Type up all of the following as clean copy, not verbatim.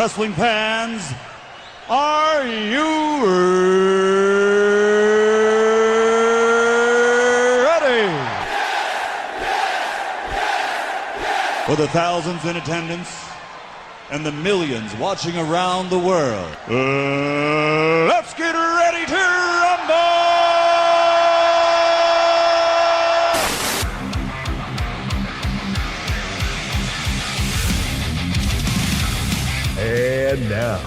wrestling fans, are you ready? For the thousands in attendance and the millions watching around the world, let's get ready to rumble! And now,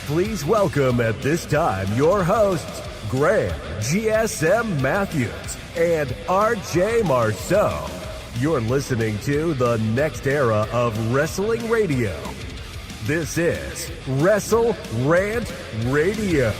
please welcome at this time your hosts, Graham GSM Matthews and RJ Marceau. You're listening to the next era of wrestling radio. This is WrestleRant Radio.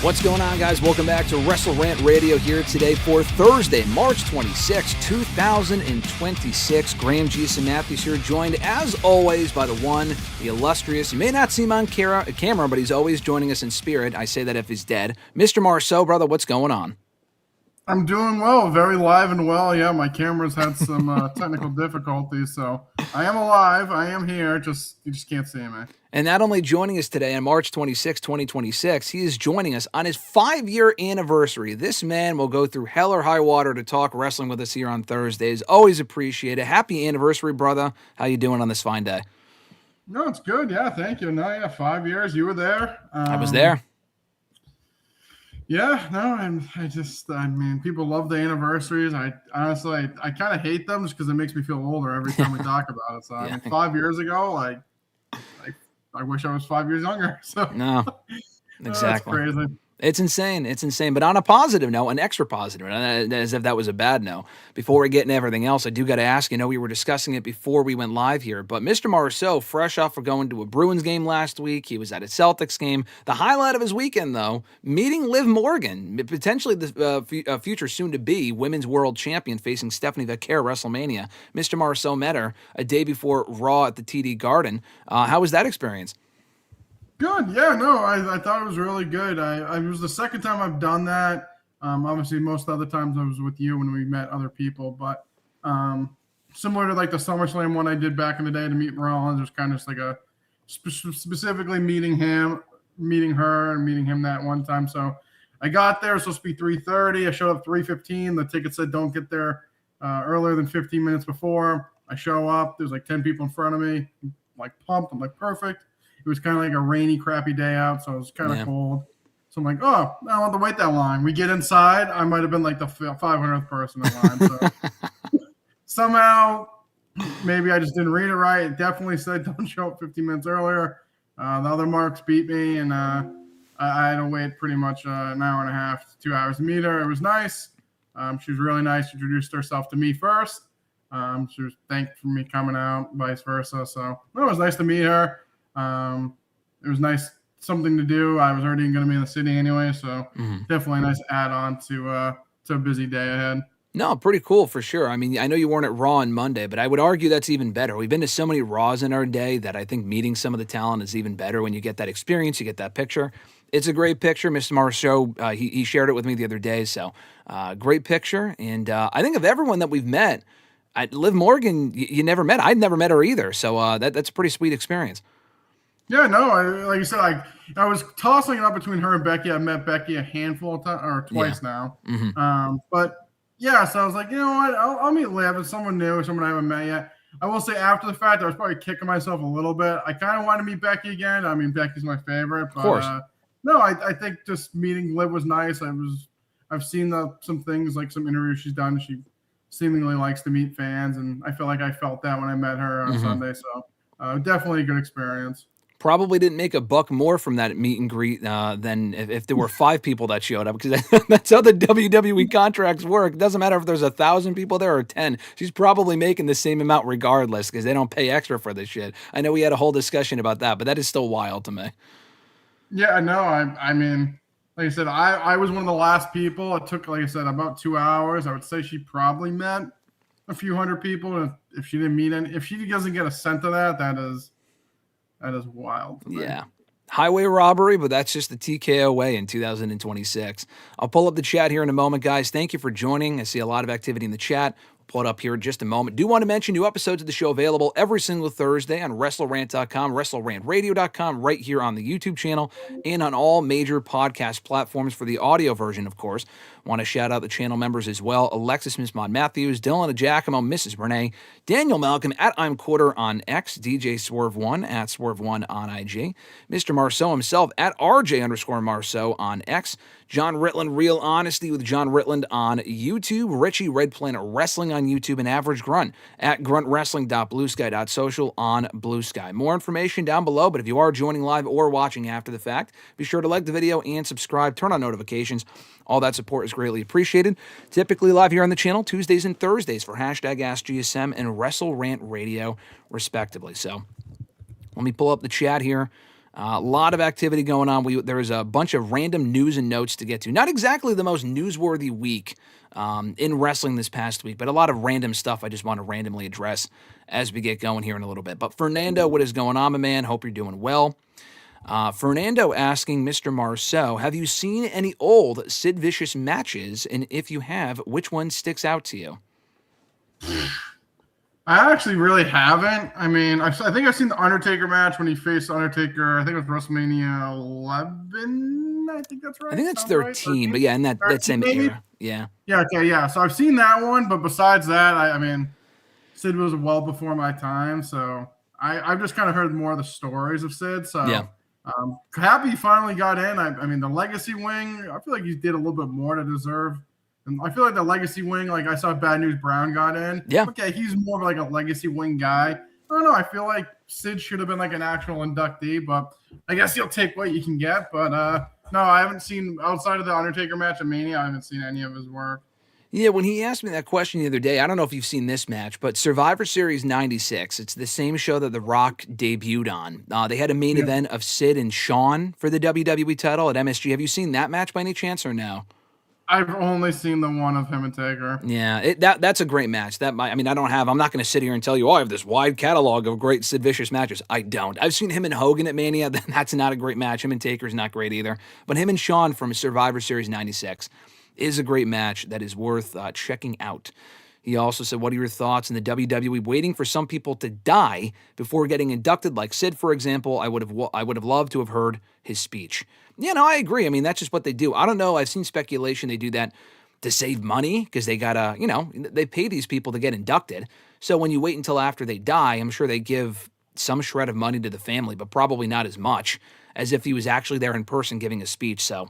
What's going on, guys? Welcome back to WrestleRant Radio here today for Thursday, March 26, 2026. Graham GSM Matthews here, joined as always by the one, the illustrious. You may not see him on camera, but he's always joining us in spirit. I say that if he's dead. Mr. Marceau, brother, what's going on? I'm doing well, very live and well. Yeah, my camera's had some technical difficulties, so I am alive. I am here. You just can't see me. And not only joining us today on March 26, 2026, he is joining us on his 5-year anniversary. This man will go through hell or high water to talk wrestling with us here on Thursdays. Always appreciate it. Happy anniversary, brother. How you doing on this fine day? No, it's good. Yeah, thank you. No, yeah, 5 years. You were there. I was there. Yeah, no, and I mean, people love the anniversaries. I honestly kind of hate them just because it makes me feel older every time we talk about it. So, I mean, 5 years ago, I wish I was 5 years younger. So no, exactly. That's crazy. It's insane. It's insane. But on a positive note, an extra positive note, as if that was a bad note, before we get into everything else, I do got to ask, we were discussing it before we went live here, but Mr. Marceau, fresh off of going to a Bruins game last week, he was at a Celtics game. The highlight of his weekend, though, meeting Liv Morgan, potentially the future soon-to-be women's world champion facing Stephanie Vaquer at WrestleMania. Mr. Marceau met her a day before Raw at the TD Garden. How was that experience? Good. Yeah, no, I thought it was really good. It was the second time I've done that. Obviously, most other times I was with you when we met other people, but similar to like the SummerSlam one I did back in the day to meet Rollins, it was kind of just like a specifically meeting her, and meeting him that one time. So I got there. It was supposed to be 3:30. I showed up 3:15. The ticket said don't get there earlier than 15 minutes before. I show up. There's like 10 people in front of me. I'm like pumped. I'm like perfect. It was kind of like a rainy, crappy day out, so it was kind of cold. So I'm like, oh, I don't have to wait that long. We get inside. I might have been like the 500th person in line. So somehow, maybe I just didn't read it right. It definitely said don't show up 15 minutes earlier. The other marks beat me, and I had to wait pretty much an hour and a half to 2 hours to meet her. It was nice. She was really nice. She introduced herself to me first. She was thanked for me coming out, vice versa. So it was nice to meet her. It was nice, something to do. I was already going to be in the city anyway, so definitely a nice add-on to a busy day ahead. No, pretty cool for sure. I mean, I know you weren't at Raw on Monday, but I would argue that's even better. We've been to so many Raws in our day that I think meeting some of the talent is even better when you get that experience, you get that picture. It's a great picture. Mr. Marceau, he shared it with me the other day, so great picture. And I think of everyone that we've met, Liv Morgan, you never met. I'd never met her either, so that's a pretty sweet experience. Yeah, no, like you said, I was tossing it up between her and Becky. I've met Becky a handful of times, or twice now. But yeah, so I was like, you know what? I'll meet Liv. It's someone new, someone I haven't met yet. I will say after the fact, I was probably kicking myself a little bit. I kind of wanted to meet Becky again. I mean, Becky's my favorite. But, of course. No, I think just meeting Liv was nice. I've seen some things, like some interviews she's done. She seemingly likes to meet fans, and I feel like I felt that when I met her on Sunday. So definitely a good experience. Probably didn't make $1 more from that meet and greet than if there were 5 people that showed up, because that's how the WWE contracts work. It doesn't matter if there's 1,000 people there or 10. She's probably making the same amount regardless, because they don't pay extra for this shit. I know we had a whole discussion about that, but that is still wild to me. Yeah, no, I mean, like I said, I was one of the last people. It took, like I said, about 2 hours. I would say she probably met a few hundred people. If she didn't meet any, if she doesn't get a cent of that, that is wild. Yeah. highway robbery, but that's just the TKO way in 2026. I'll pull up the chat here in a moment, guys. Thank you for joining. I see a lot of activity in the chat. Pull it up here in just a moment. Do want to mention new episodes of the show available every single Thursday on WrestleRant.com, WrestleRantRadio.com, right here on the YouTube channel, and on all major podcast platforms for the audio version, of course. Want to shout out the channel members as well: Alexis, Miss Maud Matthews, Dillon, DiGiacomo, Mrs. Renee, Daniel Malcolm at I'm Quarter on X, DJ Swerve1 at Swerve1 on IG, Mr. Marceau himself at RJ_Marceau on X, John Ritland, Real Honesty with John Ritland on YouTube, Richie Red Planet Wrestling on YouTube, and Average Grunt at gruntwrestling.bluesky.social on Blue Sky. More information down below, but if you are joining live or watching after the fact, be sure to like the video and subscribe, turn on notifications. All that support is greatly appreciated. Typically live here on the channel Tuesdays and Thursdays for hashtag AskGSM and WrestleRant Radio, respectively. So let me pull up the chat here. A lot of activity going on. There was a bunch of random news and notes to get to. Not exactly the most newsworthy week in wrestling this past week, but a lot of random stuff I just want to randomly address as we get going here in a little bit. But Fernando, what is going on, my man? Hope you're doing well. Fernando asking Mr. Marceau, have you seen any old Sid Vicious matches? And if you have, which one sticks out to you? I actually really haven't. I mean, I think I've seen the Undertaker match when he faced Undertaker. I think it was WrestleMania 11. I think that's right. I think that's 13, but yeah, in that same maybe? era. Yeah. Yeah, okay, yeah. So I've seen that one, but besides that, I mean, Sid was well before my time, so I've just kind of heard more of the stories of Sid. So yeah. Happy he finally got in. I mean, the Legacy wing, I feel like he did a little bit more to deserve. And I feel like the Legacy wing, like I saw Bad News Brown got in. Yeah. Okay, he's more of like a Legacy wing guy. I don't know. I feel like Sid should have been like an actual inductee, but I guess you'll take what you can get. But no, I haven't seen, outside of the Undertaker match at Mania, I haven't seen any of his work. Yeah, when he asked me that question the other day, I don't know if you've seen this match, but Survivor Series 96, it's the same show that The Rock debuted on. They had a main event of Sid and Shawn for the WWE title at MSG. Have you seen that match by any chance or no? I've only seen the one of him and Taker. Yeah, that's a great match. I'm not going to sit here and tell you, I have this wide catalog of great Sid Vicious matches. I don't. I've seen him and Hogan at Mania. That's not a great match. Him and Taker's not great either. But him and Shawn from Survivor Series 96 is a great match that is worth checking out. He also said, what are your thoughts on the WWE waiting for some people to die before getting inducted, like Sid, for example? I would have loved to have heard his speech. Yeah, no, I agree. I mean, that's just what they do. I don't know. I've seen speculation they do that to save money because they gotta, they pay these people to get inducted. So when you wait until after they die, I'm sure they give some shred of money to the family, but probably not as much as if he was actually there in person giving a speech. So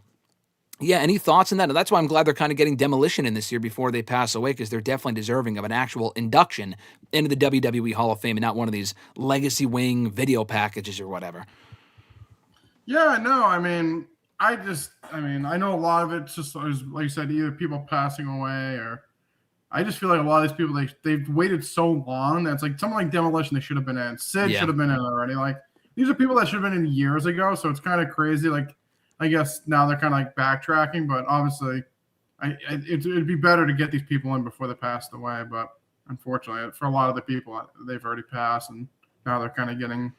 yeah, any thoughts on that? That's why I'm glad they're kind of getting Demolition in this year before they pass away, because they're definitely deserving of an actual induction into the WWE Hall of Fame and not one of these Legacy Wing video packages or whatever. Yeah, no, I mean, I know a lot of it's just, like you said, either people passing away or I just feel like a lot of these people, they've waited so long that it's like someone like Demolition, they should have been in. Sid should have been in already. Like, these are people that should have been in years ago, so it's kind of crazy. Like, I guess now they're kind of like backtracking, but obviously it'd be better to get these people in before they passed away. But unfortunately, for a lot of the people, they've already passed, and now they're kind of getting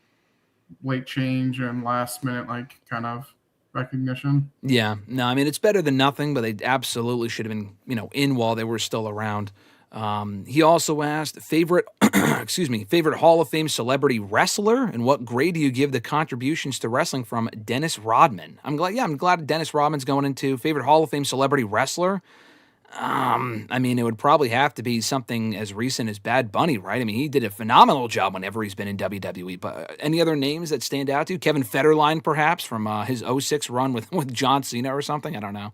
late change and last minute like kind of recognition. Yeah, no, I mean, it's better than nothing, but they absolutely should have been, in while they were still around. He also asked favorite Hall of Fame celebrity wrestler, and what grade do you give the contributions to wrestling from Dennis Rodman? I'm glad Dennis Rodman's going into favorite Hall of Fame celebrity wrestler. I mean, it would probably have to be something as recent as Bad Bunny, right? I mean, he did a phenomenal job whenever he's been in WWE. But any other names that stand out to you? Kevin Federline, perhaps, from his 06 run with John Cena or something? I don't know.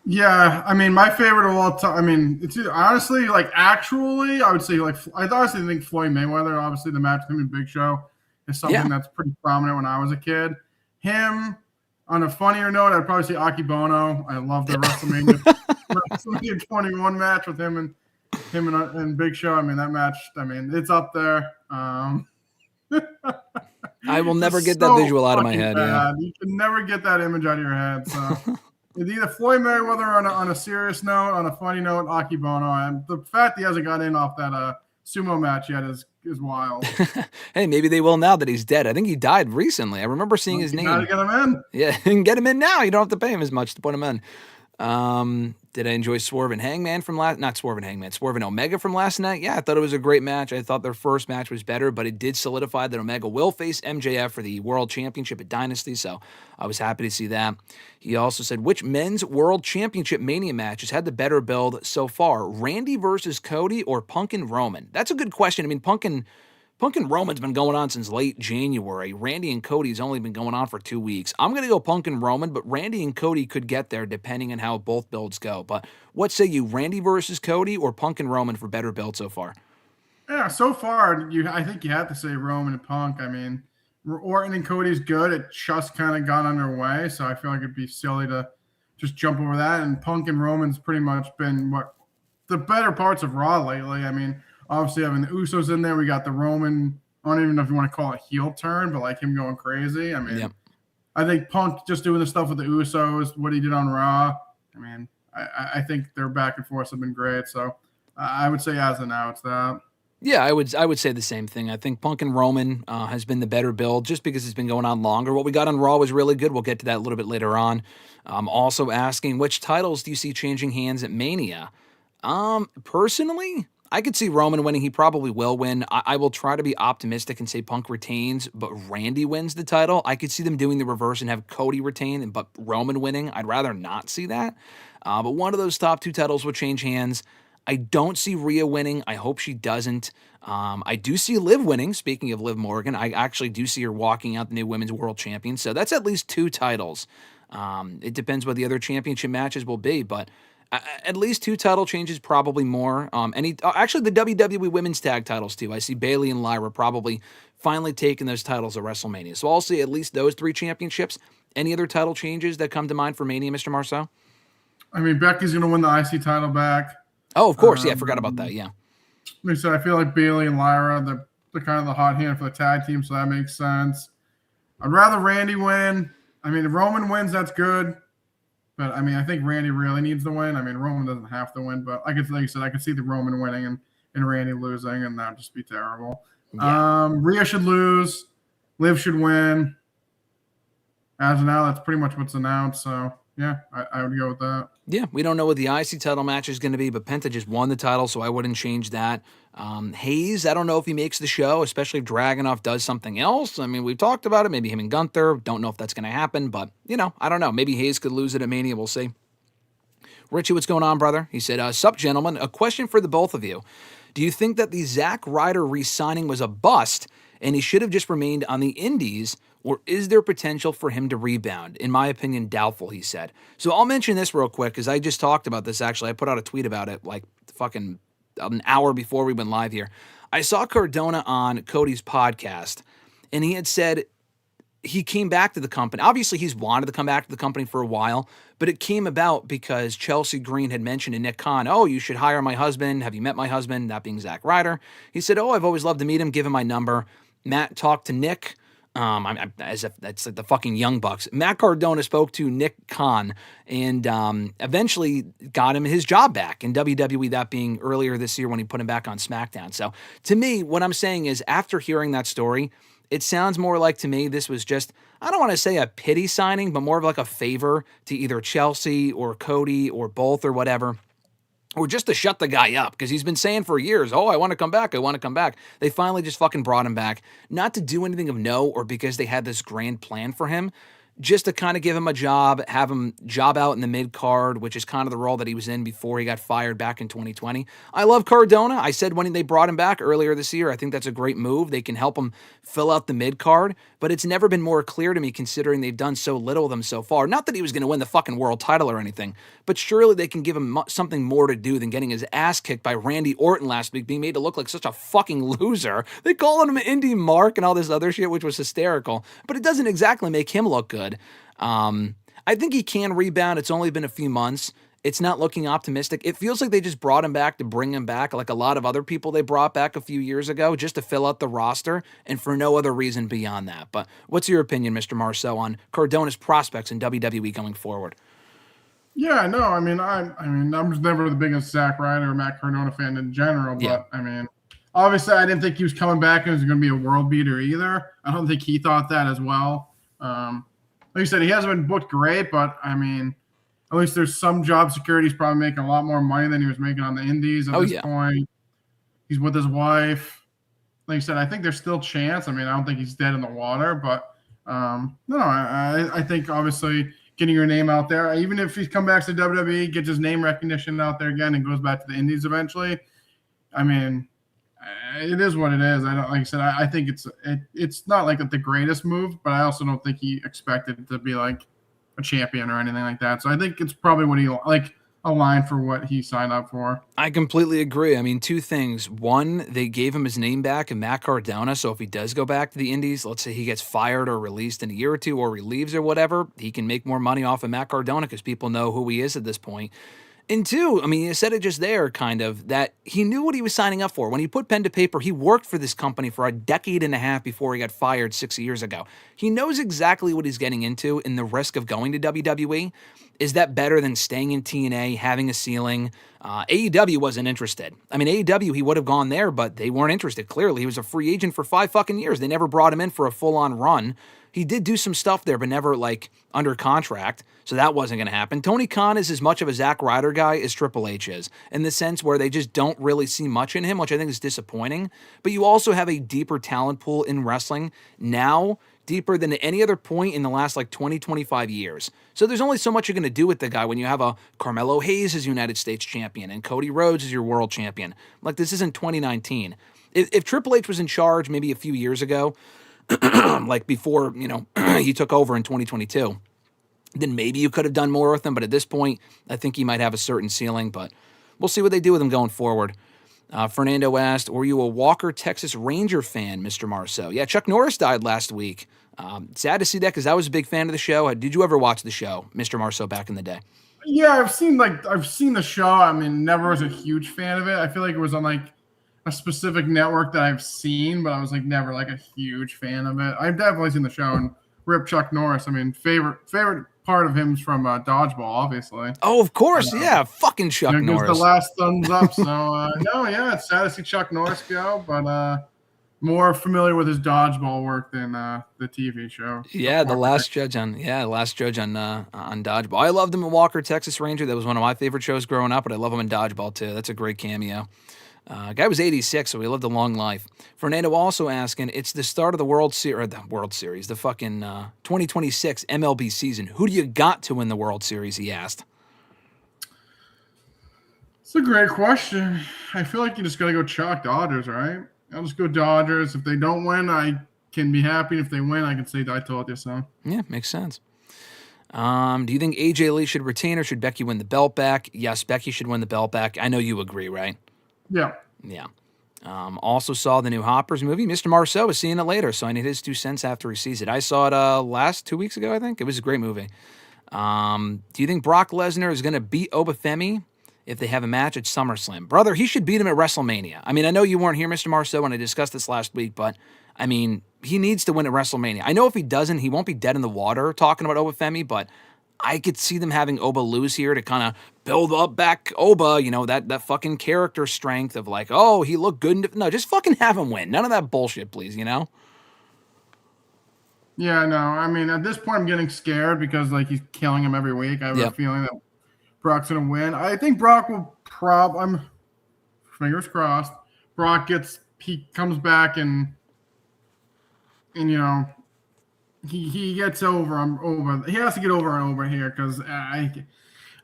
Yeah, I mean, my favorite of all time, I mean, it's honestly, like, actually, I would say, like, I honestly think Floyd Mayweather, obviously, the match with him and Big Show is something that's pretty prominent when I was a kid. Him, on a funnier note, I'd probably say Akibono. I love the WrestleMania 21 match with him and Big Show. I mean, that match, it's up there. I will never get that visual out of my head. Yeah. You can never get that image out of your head, so... It's either Floyd Mayweather on a serious note, on a funny note, Akibono. And the fact he hasn't got in off that sumo match yet is wild. Hey, maybe they will now that he's dead. I think he died recently. I remember seeing his name. Gotta get him in. Yeah, and get him in now. You don't have to pay him as much to put him in. Did I enjoy Swerve and Hangman from not Swerve and Hangman, Swerve and Omega from last night? Yeah, I thought it was a great match. I thought their first match was better, but it did solidify that Omega will face MJF for the World Championship at Dynasty, so I was happy to see that. He also said, which men's World Championship Mania matches had the better build so far, Randy versus Cody or Punk and Roman? That's a good question. I mean, Punk and Roman's been going on since late January. Randy and Cody's only been going on for 2 weeks. I'm going to go Punk and Roman, but Randy and Cody could get there depending on how both builds go. But what say you, Randy versus Cody or Punk and Roman for better build so far? Yeah, so far, I think you have to say Roman and Punk. I mean, Orton and Cody's good. It just kind of got underway, so I feel like it'd be silly to just jump over that. And Punk and Roman's pretty much been what the better parts of Raw lately. I mean, obviously having the Usos in there, we got the Roman, I don't even know if you want to call it heel turn, but like him going crazy. I mean, yep. I think Punk just doing the stuff with the Usos, what he did on Raw. I mean, I think their back and forth have been great. So I would say as of now, it's that. Yeah, I would say the same thing. I think Punk and Roman has been the better build just because it's been going on longer. What we got on Raw was really good. We'll get to that a little bit later on. Also asking, which titles do you see changing hands at Mania? Personally, I could see Roman winning. He probably will win. I will try to be optimistic and say Punk retains, but Randy wins the title. I could see them doing the reverse and have Cody retain, but Roman winning. I'd rather not see that. But one of those top two titles will change hands. I don't see Rhea winning. I hope she doesn't. I do see Liv winning. Speaking of Liv Morgan, I actually do see her walking out the new Women's World Champion. So that's at least two titles. It depends what the other championship matches will be, but at least two title changes, probably more. Actually, the WWE Women's Tag titles too. I see Bayley and Lyra probably finally taking those titles at WrestleMania. So I'll see at least those three championships. Any other title changes that come to mind for Mania, Mr. Marceau? I mean, Becky's going to win the IC title back. Oh, of course. Yeah, I forgot about that. Yeah. Like I said, I feel like Bayley and Lyra, they're kind of the hot hand for the tag team, so that makes sense. I'd rather Randy win. I mean, if Roman wins, that's good. But, I mean, I think Randy really needs to win. I mean, Roman doesn't have to win, but like you said, I could see the Roman winning and Randy losing, and that would just be terrible. Yeah. Rhea should lose. Liv should win. As of now, that's pretty much what's announced, so yeah, I would go with that. Yeah, we don't know what the IC title match is going to be, but Penta just won the title, so I wouldn't change that. Hayes, I don't know if he makes the show, especially if Dragunov does something else. I mean, we've talked about it, maybe him and Gunther. Don't know if that's going to happen, but, I don't know. Maybe Hayes could lose it at Mania. We'll see. Richie, what's going on, brother? He said, sup, gentlemen. A question for the both of you. Do you think that the Zack Ryder re-signing was a bust, and he should have just remained on the Indies, or is there potential for him to rebound? In my opinion, doubtful, he said. So I'll mention this real quick, because I just talked about this, actually. I put out a tweet about it, like, fucking an hour before we went live here. I saw Cardona on Cody's podcast, and he had said he came back to the company. Obviously, he's wanted to come back to the company for a while, but it came about because Chelsea Green had mentioned to Nick Khan, oh, you should hire my husband. Have you met my husband? That being Zack Ryder. He said, oh, I've always loved to meet him. Give him my number. Matt talked to Nick. As if that's like the fucking Young Bucks. Matt Cardona spoke to Nick Khan and eventually got him his job back in WWE, that being earlier this year when he put him back on SmackDown. So to me, what I'm saying is after hearing that story, it sounds more like to me this was just, I don't want to say a pity signing, but more of like a favor to either Chelsea or Cody or both or whatever. Or just to shut the guy up, because he's been saying for years, oh, I want to come back, I want to come back. They finally just fucking brought him back, not to do anything of note or because they had this grand plan for him, just to kind of give him a job, have him job out in the mid-card, which is kind of the role that he was in before he got fired back in 2020. I love Cardona. I said when they brought him back earlier this year, I think that's a great move. They can help him fill out the mid-card, but it's never been more clear to me considering they've done so little with him so far. Not that he was going to win the fucking world title or anything, but surely they can give him something more to do than getting his ass kicked by Randy Orton last week, being made to look like such a fucking loser. They called him an indie mark and all this other shit, which was hysterical, but it doesn't exactly make him look good. I think he can rebound. It's only been a few months. It's not looking optimistic. It feels like they just brought him back to bring him back, like a lot of other people they brought back a few years ago, just to fill out the roster and for no other reason beyond that. But what's your opinion, Mr. Marceau, on Cardona's prospects in WWE going forward? Yeah, no, I mean, I'm just never the biggest Zack Ryder or Matt Cardona fan in general, but yeah. I mean, obviously, I didn't think he was coming back and was going to be a world beater either. I don't think he thought that as well. Like you said, he hasn't been booked great, but I mean, at least there's some job security. He's probably making a lot more money than he was making on the indies at this point. He's with his wife. Like you said, I think there's still chance. I mean, I don't think he's dead in the water, but no, I think obviously getting your name out there, even if he's come back to WWE, gets his name recognition out there again, and goes back to the indies eventually. I mean, it is what it is. I don't, like I said, I think it's not like the greatest move, but I also don't think he expected it to be like a champion or anything like that. So I think it's probably what he like aligned for what he signed up for. I completely agree. I mean, two things. One, they gave him his name back in Matt Cardona, so if he does go back to the indies, let's say he gets fired or released in a year or two, or he leaves or whatever, he can make more money off of Matt Cardona because people know who he is at this point. And two, I mean, you said it just there, kind of, that he knew what he was signing up for. When he put pen to paper, he worked for this company for a decade and a half before he got fired 6 years ago. He knows exactly what he's getting into, and the risk of going to WWE. Is that better than staying in TNA, having a ceiling? AEW wasn't interested. I mean, AEW, he would have gone there, but they weren't interested. Clearly, he was a free agent for 5 fucking years. They never brought him in for a full-on run. He did do some stuff there, but never, like, under contract, so that wasn't going to happen. Tony Khan is as much of a Zack Ryder guy as Triple H is, in the sense where they just don't really see much in him, which I think is disappointing. But you also have a deeper talent pool in wrestling now, deeper than at any other point in the last, like, 20, 25 years. So there's only so much you're going to do with the guy when you have a Carmelo Hayes as United States champion and Cody Rhodes as your world champion. Like, this isn't 2019. If Triple H was in charge maybe a few years ago, like before, you know, he took over in 2022, then maybe you could have done more with him. But at this point, I think he might have a certain ceiling, but we'll see what they do with him going forward. Fernando asked, were you a Walker, Texas Ranger fan, Mr. Marceau? Yeah, Chuck Norris died last week. Sad to see that because I was a big fan of the show. Did you ever watch the show, Mr. Marceau, back in the day? Yeah, I've seen the show. I mean, never was a huge fan of it. I feel like it was on like a specific network that I've seen, but I was like never like a huge fan of it. I've definitely seen the show and rip Chuck Norris. I mean, favorite part of him is from Dodgeball, obviously. Oh, of course, yeah, fucking Chuck Norris. The last thumbs up. So no, yeah, it's sad to see Chuck Norris go, but more familiar with his Dodgeball work than the TV show. Yeah, the last judge on Dodgeball. I loved him in Walker, Texas Ranger. That was one of my favorite shows growing up, but I love him in Dodgeball too. That's a great cameo. Guy was 86, so he lived a long life. Fernando also asking, it's the start of the World Series, the fucking 2026 MLB season. Who do you got to win the World Series, he asked. It's a great question. I feel like you just got to go chalk Dodgers, right? I'll just go Dodgers. If they don't win, I can be happy. If they win, I can say I told you so. Yeah, makes sense. Do you think AJ Lee should retain or should Becky win the belt back? Yes, Becky should win the belt back. I know you agree, right? Yeah. Yeah. Also saw the new Hoppers movie. Mr. Marceau is seeing it later, so I need his 2 cents after he sees it. I saw it 2 weeks ago, I think. It was a great movie. Do you think Brock Lesnar is going to beat Obafemi if they have a match at SummerSlam? Brother, he should beat him at WrestleMania. I mean, I know you weren't here, Mr. Marceau, when I discussed this last week, but, I mean, he needs to win at WrestleMania. I know if he doesn't, he won't be dead in the water talking about Obafemi, but I could see them having Oba lose here to kind of build up back Oba, you know, that fucking character strength of like, oh, he looked good. No, just fucking have him win. None of that bullshit, please, you know? Yeah, no. I mean, at this point, I'm getting scared because, like, he's killing him every week. I have a feeling that Brock's going to win. I think Brock will I'm fingers crossed. He comes back and you know, he gets over. He has to get over and over here because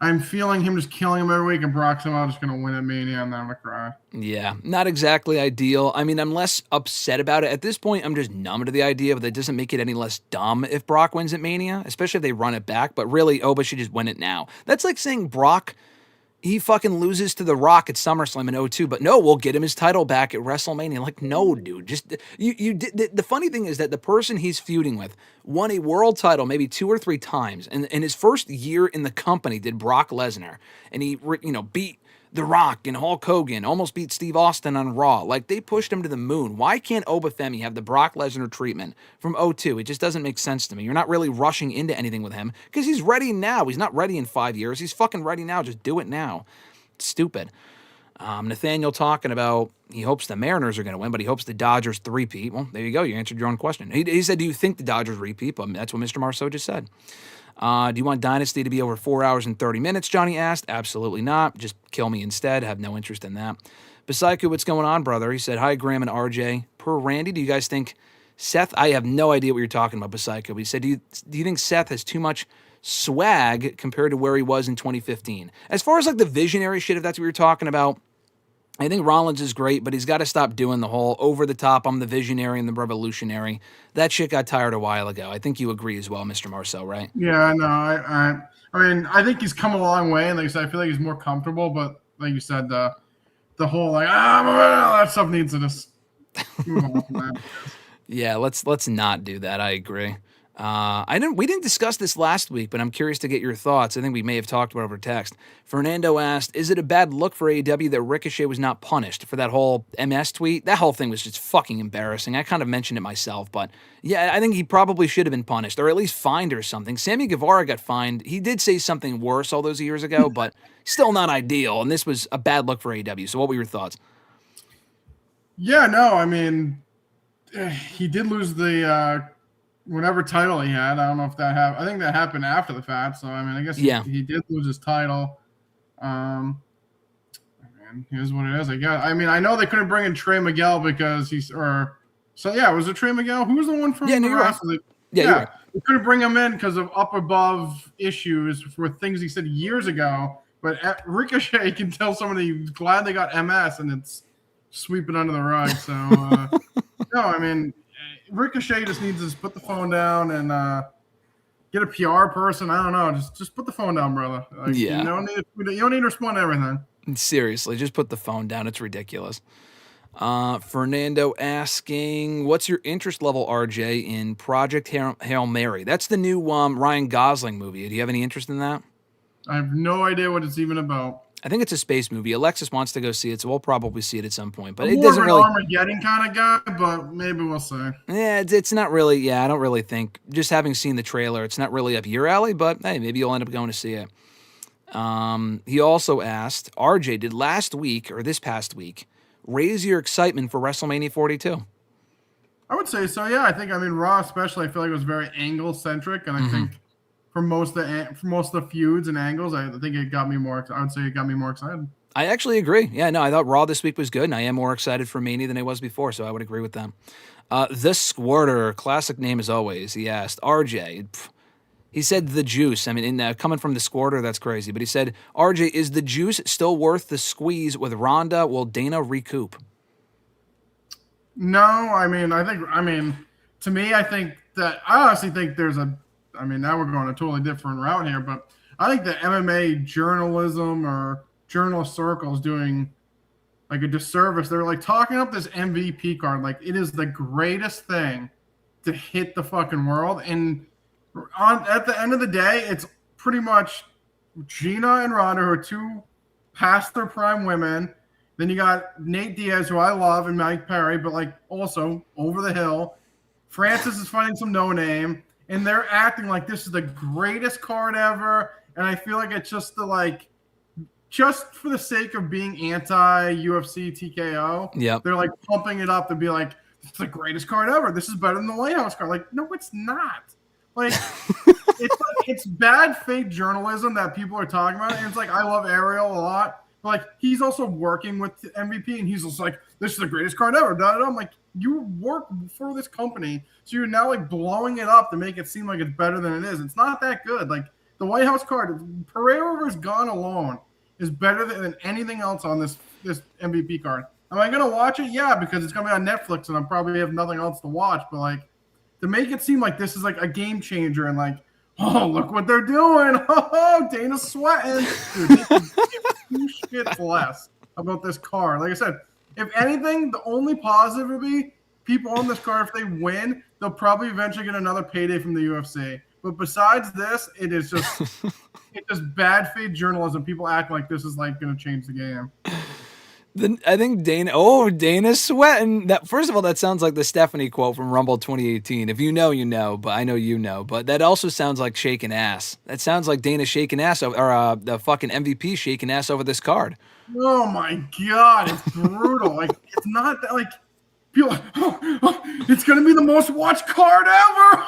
I'm feeling him just killing him every week, and Brock's somehow just going to win at Mania, and then I'm going to cry. Yeah, not exactly ideal. I mean, I'm less upset about it. At this point, I'm just numb to the idea, but that doesn't make it any less dumb if Brock wins at Mania, especially if they run it back. But really, Oba should just win it now. That's like saying Brock, he fucking loses to The Rock at SummerSlam in 2002, but no, we'll get him his title back at WrestleMania. Like, no, dude. Just you did. The funny thing is that the person he's feuding with won a world title maybe 2 or 3 times, and in his first year in the company did Brock Lesnar, and he beat The Rock and Hulk Hogan, almost beat Steve Austin on Raw. Like, they pushed him to the moon. Why can't Obafemi have the Brock Lesnar treatment from 2002? It just doesn't make sense to me. You're not really rushing into anything with him because he's ready now. He's not ready in 5 years. He's fucking ready now. Just do it now. It's stupid. Nathaniel talking about he hopes the Mariners are going to win, but he hopes the Dodgers three-peat. Well, there you go. You answered your own question. He said, do you think the Dodgers repeat? But that's what Mr. Marceau just said. Do you want Dynasty to be over 4 hours and 30 minutes, Johnny asked. Absolutely not. Just kill me instead. Have no interest in that. Sycho, what's going on, brother? He said, hi, Graham and RJ. Per Randy, do you guys think Seth, I have no idea what you're talking about, Sycho. He said, do you think Seth has too much swag compared to where he was in 2015? As far as like the visionary shit, if that's what you're talking about, I think Rollins is great, but he's got to stop doing the whole over the top, I'm the visionary and the revolutionary. That shit got tired a while ago. I think you agree as well, Mr. Marceau, right? Yeah, no, I mean, I think he's come a long way, and like I said, I feel like he's more comfortable. But like you said, the whole like that stuff needs to just move on from that. Yeah, let's not do that. I agree. We didn't discuss this last week, but I'm curious to get your thoughts. I think we may have talked about it over text. Fernando asked, is it a bad look for AEW that Ricochet was not punished for that whole MS tweet? That whole thing was just fucking embarrassing. I kind of mentioned it myself, but yeah, I think he probably should have been punished or at least fined or something. Sammy Guevara got fined. He did say something worse all those years ago, but still not ideal. And this was a bad look for AEW. So what were your thoughts? Yeah, no, I mean, he did lose the whatever title he had. I don't know if that happened. I think that happened after the fact. So, I mean, I guess he did lose his title. Man, here's what it is, I guess. I mean, I know they couldn't bring in Trey Miguel because was it Trey Miguel? Who was the one from the wrestling? You're right. They couldn't bring him in because of up above issues for things he said years ago. But Ricochet can tell somebody he's glad they got MS and it's sweeping under the rug. So, no, I mean, Ricochet just needs to just put the phone down and get a PR person. I don't know. Just put the phone down, brother. Like, yeah. You don't need to respond to everything. Seriously, just put the phone down. It's ridiculous. Fernando asking, what's your interest level, RJ, in Project Hail Mary? That's the new Ryan Gosling movie. Do you have any interest in that? I have no idea what it's even about. I think it's a space movie. Alexis wants to go see it, so we'll probably see it at some point. But I'm it doesn't really. Armageddon kind of guy, but maybe we'll see. Yeah, it's not really. Yeah, I don't really think. Just having seen the trailer, it's not really up your alley. But hey, maybe you'll end up going to see it. He also asked, RJ, did last week or this past week raise your excitement for WrestleMania 42? I would say so. Yeah, I mean Raw especially. I feel like it was very angle centric, and I think. For most of the feuds and angles, I think it got me more. I would say it got me more excited. I actually agree. Yeah, no, I thought Raw this week was good, and I am more excited for Mania than I was before, so I would agree with them. The Squirter, classic name as always. He asked RJ. He said the juice. I mean, coming from the Squirter, that's crazy. But he said, RJ, is the juice still worth the squeeze with Ronda? Will Dana recoup? No, I mean, to me, I honestly think there's now we're going a totally different route here, but I think the MMA journalism or journalist circle is doing like a disservice. They're like talking up this MVP card like it is the greatest thing to hit the fucking world. And at the end of the day, it's pretty much Gina and Ronda, who are two past their prime women. Then you got Nate Diaz, who I love, and Mike Perry, but like also over the hill. Francis is fighting some no-name. And they're acting like this is the greatest card ever. And I feel like it's just just for the sake of being anti-UFC TKO. Yep. They're like pumping it up to be like, it's the greatest card ever. This is better than the Lighthouse card. Like, no, it's not. Like, it's bad fake journalism that people are talking about. And it's like, I love Ariel a lot. But like, he's also working with MVP and he's just like, this is the greatest card ever. I'm like, you work for this company, so you're now like blowing it up to make it seem like it's better than it is. It's not that good. Like the White House card, Pereira vs. Gone alone is better than anything else on this MVP card. Am I gonna watch it? Yeah, because it's gonna be on Netflix and I probably have nothing else to watch. But like to make it seem like this is like a game changer and like, oh, look what they're doing. Oh, Dana's sweating. Dude, they can give 2 shits less about this card. Like I said, if anything, the only positive would be people on this card, if they win, they'll probably eventually get another payday from the UFC. But besides this, it's just bad faith journalism. People act like this is like going to change the game. I think Dana's sweating. That first of all, that sounds like the Stephanie quote from Rumble 2018. If you know, you know, but I know you know. But that also sounds like shaking ass. That sounds like Dana shaking ass, or the fucking MVP shaking ass over this card. Oh my god, it's brutal. Like it's not that like people. It's gonna be the most watched card ever.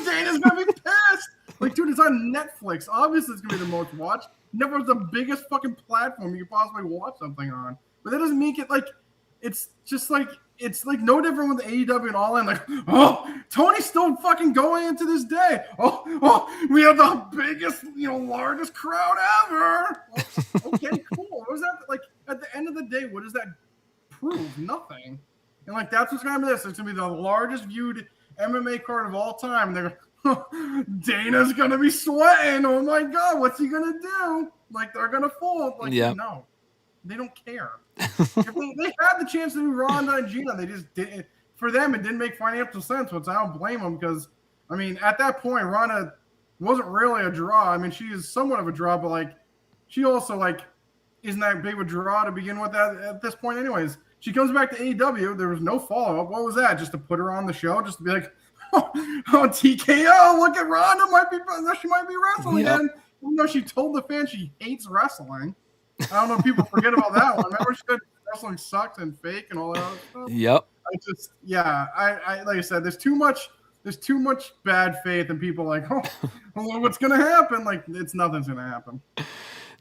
Dana's gonna be pissed. Like, dude, it's on Netflix. Obviously, it's gonna be the most watched. Never was the biggest fucking platform you could possibly watch something on. But that doesn't make it like it's just like it's like no different with AEW and All In. Like, oh, Tony's still fucking going into this day. Oh, we have the biggest, largest crowd ever. Okay, cool. What was that like? At the end of the day, what does that prove? Nothing. And like that's what's gonna be this. It's gonna be the largest viewed MMA card of all time. And they're Dana's gonna be sweating. Oh my god, what's he gonna do? Like they're gonna fold. Like no, they don't care. If they had the chance to do Ronda and Gina, they just didn't. For them, it didn't make financial sense, which I don't blame them because I mean at that point Ronda wasn't really a draw. I mean she is somewhat of a draw, but like she also like isn't that big of a draw to begin with at this point. Anyways, she comes back to AEW. There was no follow up. What was that? Just to put her on the show, just to be like. TKO, look at Ronda, she might be wrestling again. Even though she told the fans she hates wrestling. I don't know if people forget about that one. Remember she said wrestling sucks and fake and all that other stuff? Yep. I like I said, there's too much bad faith and people like, what's gonna happen? Like nothing's gonna happen.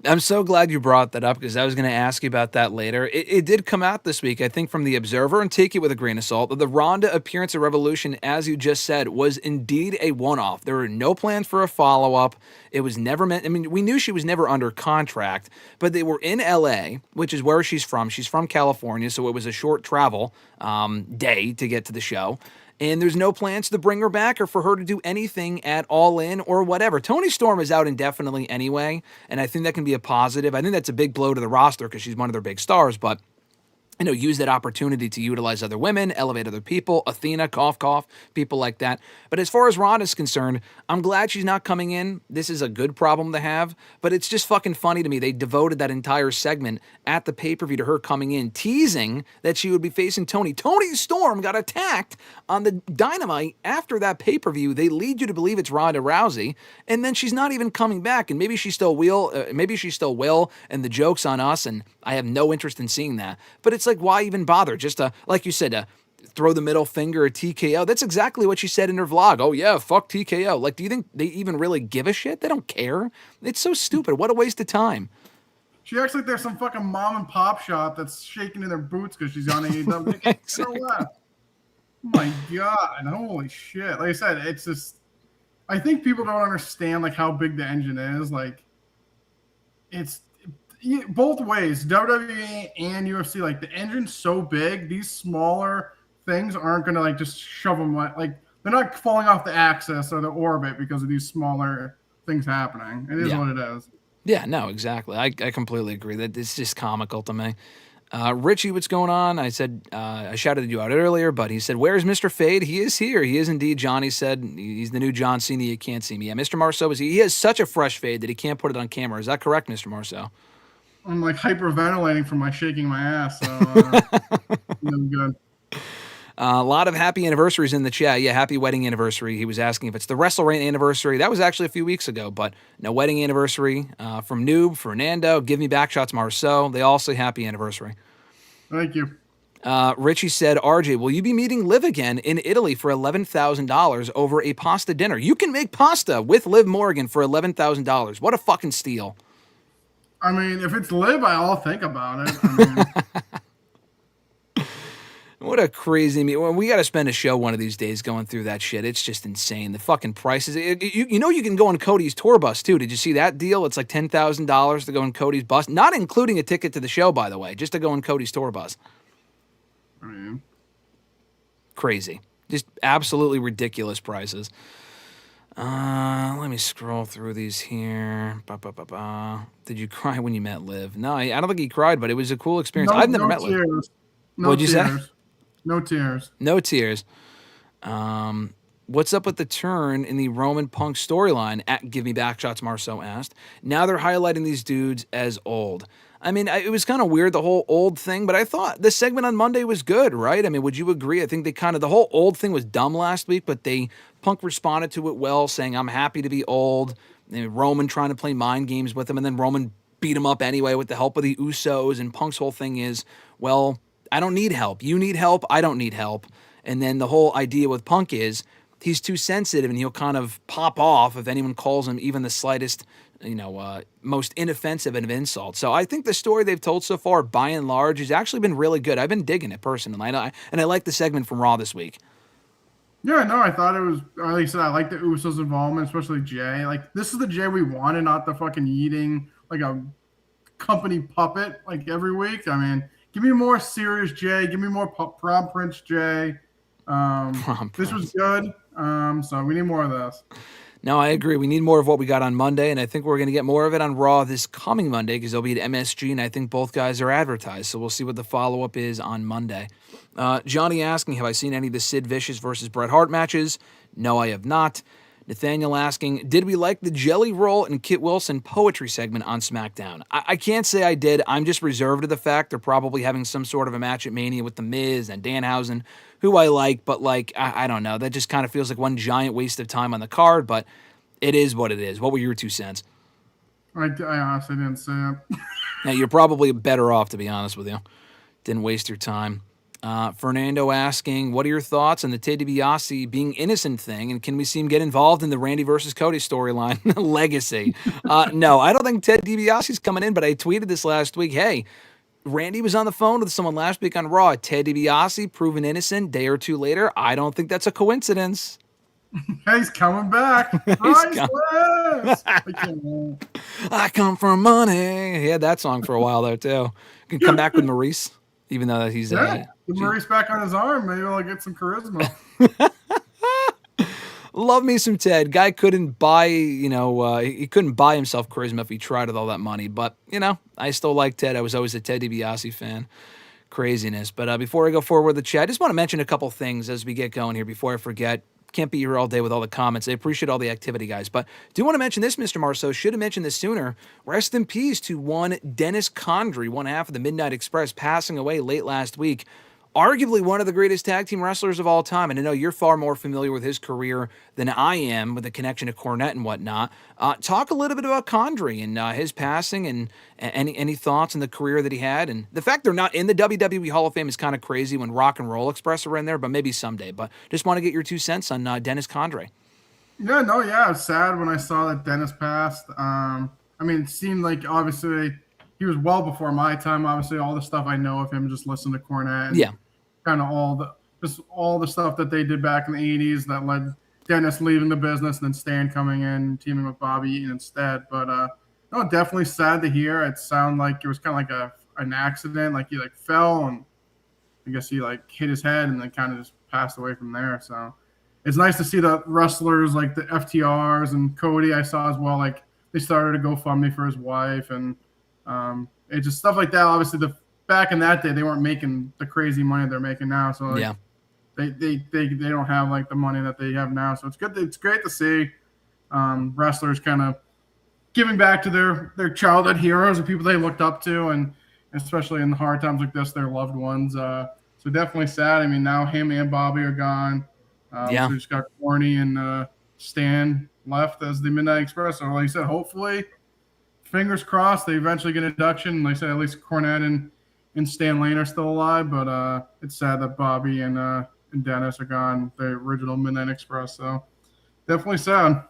I'm so glad you brought that up because I was going to ask you about that later. It did come out this week, I think, from The Observer, and take it with a grain of salt. The Ronda appearance at Revolution, as you just said, was indeed a one-off. There were no plans for a follow-up. It was never meant. I mean, we knew she was never under contract, but they were in L.A., which is where she's from. She's from California, so it was a short travel day to get to the show. And there's no plans to bring her back or for her to do anything at All In or whatever. Toni Storm is out indefinitely anyway, and I think that can be a positive. I think that's a big blow to the roster because she's one of their big stars, but use that opportunity to utilize other women, elevate other people, Athena, cough, people like that. But as far as Ronda's concerned, I'm glad she's not coming in. This is a good problem to have, but it's just fucking funny to me. They devoted that entire segment at the pay-per-view to her coming in, teasing that she would be facing Toni. Toni Storm got attacked on the Dynamite after that pay-per-view. They lead you to believe it's Ronda Rousey, and then she's not even coming back, and maybe she still will, and the joke's on us, and I have no interest in seeing that. But it's like, why even bother? Just to, like you said, throw the middle finger at TKO. That's exactly what she said in her vlog. Oh yeah, fuck TKO. Like, do you think they even really give a shit? They don't care. It's so stupid. What a waste of time. She acts like there's some fucking mom and pop shop that's shaking in their boots because she's on AEW. Exactly. Oh my god, holy shit. Like I said, it's just I think people don't understand like how big the engine is. Like it's both ways, WWE and UFC, like the engine's so big, these smaller things aren't going to like just shove them like they're not falling off the axis or the orbit because of these smaller things happening. It is what it is. Yeah, no, exactly. I completely agree. That it's just comical to me. Richie, what's going on? I said, I shouted you out earlier, but he said, where's Mr. Fade? He is here. He is indeed. Johnny said he's the new John Cena. You can't see me. Yeah, Mr. Marceau he has such a fresh fade that he can't put it on camera. Is that correct, Mr. Marceau? I'm like hyperventilating from my shaking my ass. So I'm good. A lot of happy anniversaries in the chat. Yeah, happy wedding anniversary. He was asking if it's the WrestleRant anniversary. That was actually a few weeks ago, but no wedding anniversary from Noob, Fernando, Give Me Back Shots, Marceau. They all say happy anniversary. Thank you. Richie said, RJ, will you be meeting Liv again in Italy for $11,000 over a pasta dinner? You can make pasta with Liv Morgan for $11,000. What a fucking steal. I mean, if it's Liv, I'll think about it. I mean, what a crazy... we got to spend a show one of these days going through that shit. It's just insane. The fucking prices. You can go on Cody's tour bus, too. Did you see that deal? It's like $10,000 to go on Cody's bus. Not including a ticket to the show, by the way. Just to go on Cody's tour bus. I mean, crazy. Just absolutely ridiculous prices. Let me scroll through these here. Did you cry when you met Liv? No, I don't think he cried, but it was a cool experience. I've never met Liv. What'd you say? No tears. No tears. What's up with the turn in the Roman Punk storyline? At Give Me Back Shots, Marceau asked. Now they're highlighting these dudes as old. I mean, it was kind of weird, the whole old thing, but I thought the segment on Monday was good, right? I mean, would you agree? I think the whole old thing was dumb last week, but Punk responded to it well, saying, I'm happy to be old. And Roman trying to play mind games with him, and then Roman beat him up anyway with the help of the Usos, and Punk's whole thing is, well, I don't need help. You need help. I don't need help. And then the whole idea with Punk is he's too sensitive, and he'll kind of pop off if anyone calls him even the slightest, most inoffensive of insults. So I think the story they've told so far, by and large, has actually been really good. I've been digging it personally, and I like the segment from Raw this week. Yeah, no, I thought it was, like I said, I like the Usos' involvement, especially Jay. Like, this is the Jay we wanted, not the fucking eating, like a company puppet, like every week. I mean, give me more serious Jay. Give me more prom prince Jay. This was good. So we need more of this. No, I agree. We need more of what we got on Monday, and I think we're going to get more of it on Raw this coming Monday because they'll be at MSG, and I think both guys are advertised. So we'll see what the follow-up is on Monday. Johnny asking, have I seen any of the Sid Vicious versus Bret Hart matches? No, I have not. Nathaniel asking, did we like the Jelly Roll and Kit Wilson poetry segment on SmackDown? I can't say I did. I'm just reserved to the fact they're probably having some sort of a match at Mania with The Miz and Danhausen, who I like, but I don't know. That just kind of feels like one giant waste of time on the card, but it is what it is. What were your 2 cents? I honestly didn't see it. Now, you're probably better off, to be honest with you. Didn't waste your time. Fernando asking, what are your thoughts on the Ted DiBiase being innocent thing, and can we see him get involved in the Randy versus Cody storyline legacy? No, I don't think Ted DiBiase's coming in, but I tweeted this last week. Hey, Randy was on the phone with someone last week on Raw. Ted DiBiase proven innocent. Day or 2 later, I don't think that's a coincidence. He's coming back. I come for money. He had that song for a while there too. Can come back with Maurice, even though he's Maurice back on his arm. Maybe I'll get some charisma. Love me some Ted. Guy couldn't buy, he couldn't buy himself charisma if he tried with all that money. But, I still like Ted. I was always a Ted DiBiase fan. Craziness. But before I go forward with the chat, I just want to mention a couple things as we get going here before I forget. Can't be here all day with all the comments. I appreciate all the activity, guys. But do want to mention this, Mr. Marceau. Should have mentioned this sooner. Rest in peace to one Dennis Condrey, one half of the Midnight Express, passing away late last week. Arguably one of the greatest tag team wrestlers of all time. And I know you're far more familiar with his career than I am with the connection to Cornette and whatnot. Talk a little bit about Condrey and his passing and any thoughts on the career that he had. And the fact they're not in the WWE Hall of Fame is kind of crazy when Rock and Roll Express are in there, but maybe someday. But just want to get your 2 cents on Dennis Condrey. Yeah, it's sad when I saw that Dennis passed. It seemed like obviously he was well before my time. Obviously, all the stuff I know of him, just listen to Cornette. And kind of all the stuff that they did back in the 80s that led Dennis leaving the business and then Stan coming in, teaming with Bobby Eaton instead. But no, definitely sad to hear. It sounded like it was kind of like an accident, like he fell and I guess he hit his head and then kind of just passed away from there. So it's nice to see the wrestlers like the FTRs and Cody I saw as well. Like they started a GoFundMe for his wife and it's just stuff like that. Obviously, back in that day, they weren't making the crazy money they're making now. So they don't have the money that they have now. So it's good. It's great to see wrestlers kind of giving back to their childhood heroes and people they looked up to, and especially in the hard times like this, their loved ones. So definitely sad. I mean, now him and Bobby are gone. So we just got Corny and Stan left as the Midnight Express. So like I said, hopefully, fingers crossed, they eventually get an induction. Like I said, at least Cornette and Stan Lane are still alive. But it's sad that Bobby and Dennis are gone, the original Midnight Express. So definitely sad.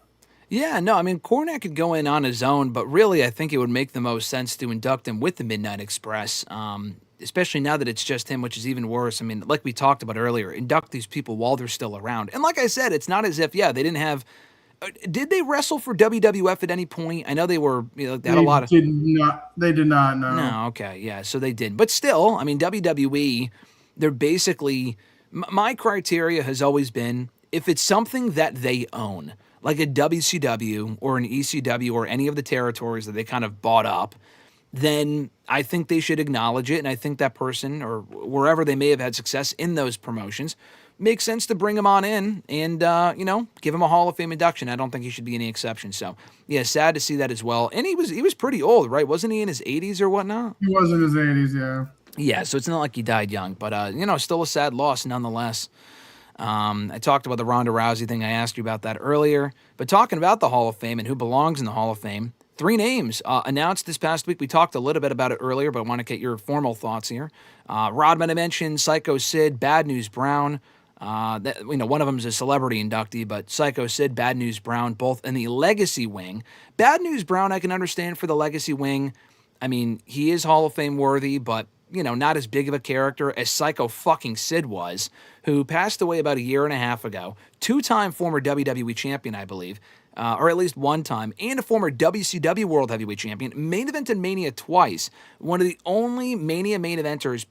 Yeah, no, I mean, Cornette could go in on his own, but really I think it would make the most sense to induct him with the Midnight Express, especially now that it's just him, which is even worse. I mean, like we talked about earlier, induct these people while they're still around. And like I said, it's not as if, they didn't have... Did they wrestle for WWF at any point? I know they were, they had a lot of... They did not, no. No, okay, yeah, so they didn't. But still, I mean, WWE, they're basically... My criteria has always been, if it's something that they own, like a WCW or an ECW or any of the territories that they kind of bought up, then I think they should acknowledge it, and I think that person, or wherever they may have had success in those promotions, makes sense to bring him on in and, give him a Hall of Fame induction. I don't think he should be any exception. So, yeah, sad to see that as well. And he was pretty old, right? Wasn't he in his 80s or whatnot? He was in his 80s, yeah. Yeah, so it's not like he died young, but, still a sad loss nonetheless. I talked about the Ronda Rousey thing. I asked you about that earlier. But talking about the Hall of Fame and who belongs in the Hall of Fame, 3 names announced this past week. We talked a little bit about it earlier, but I want to get your formal thoughts here. Rodman, I mentioned, Sycho Sid, Bad News Brown. One of them is a celebrity inductee, but Sycho Sid, Bad News Brown, both in the legacy wing. Bad News Brown, I can understand for the legacy wing. I mean, he is Hall of Fame worthy, but not as big of a character as Sycho fucking Sid was, who passed away about a year and a half ago. 2-time former WWE champion, I believe, or at least 1 time, and a former WCW World Heavyweight Champion. Main evented Mania twice. One of the only Mania main eventers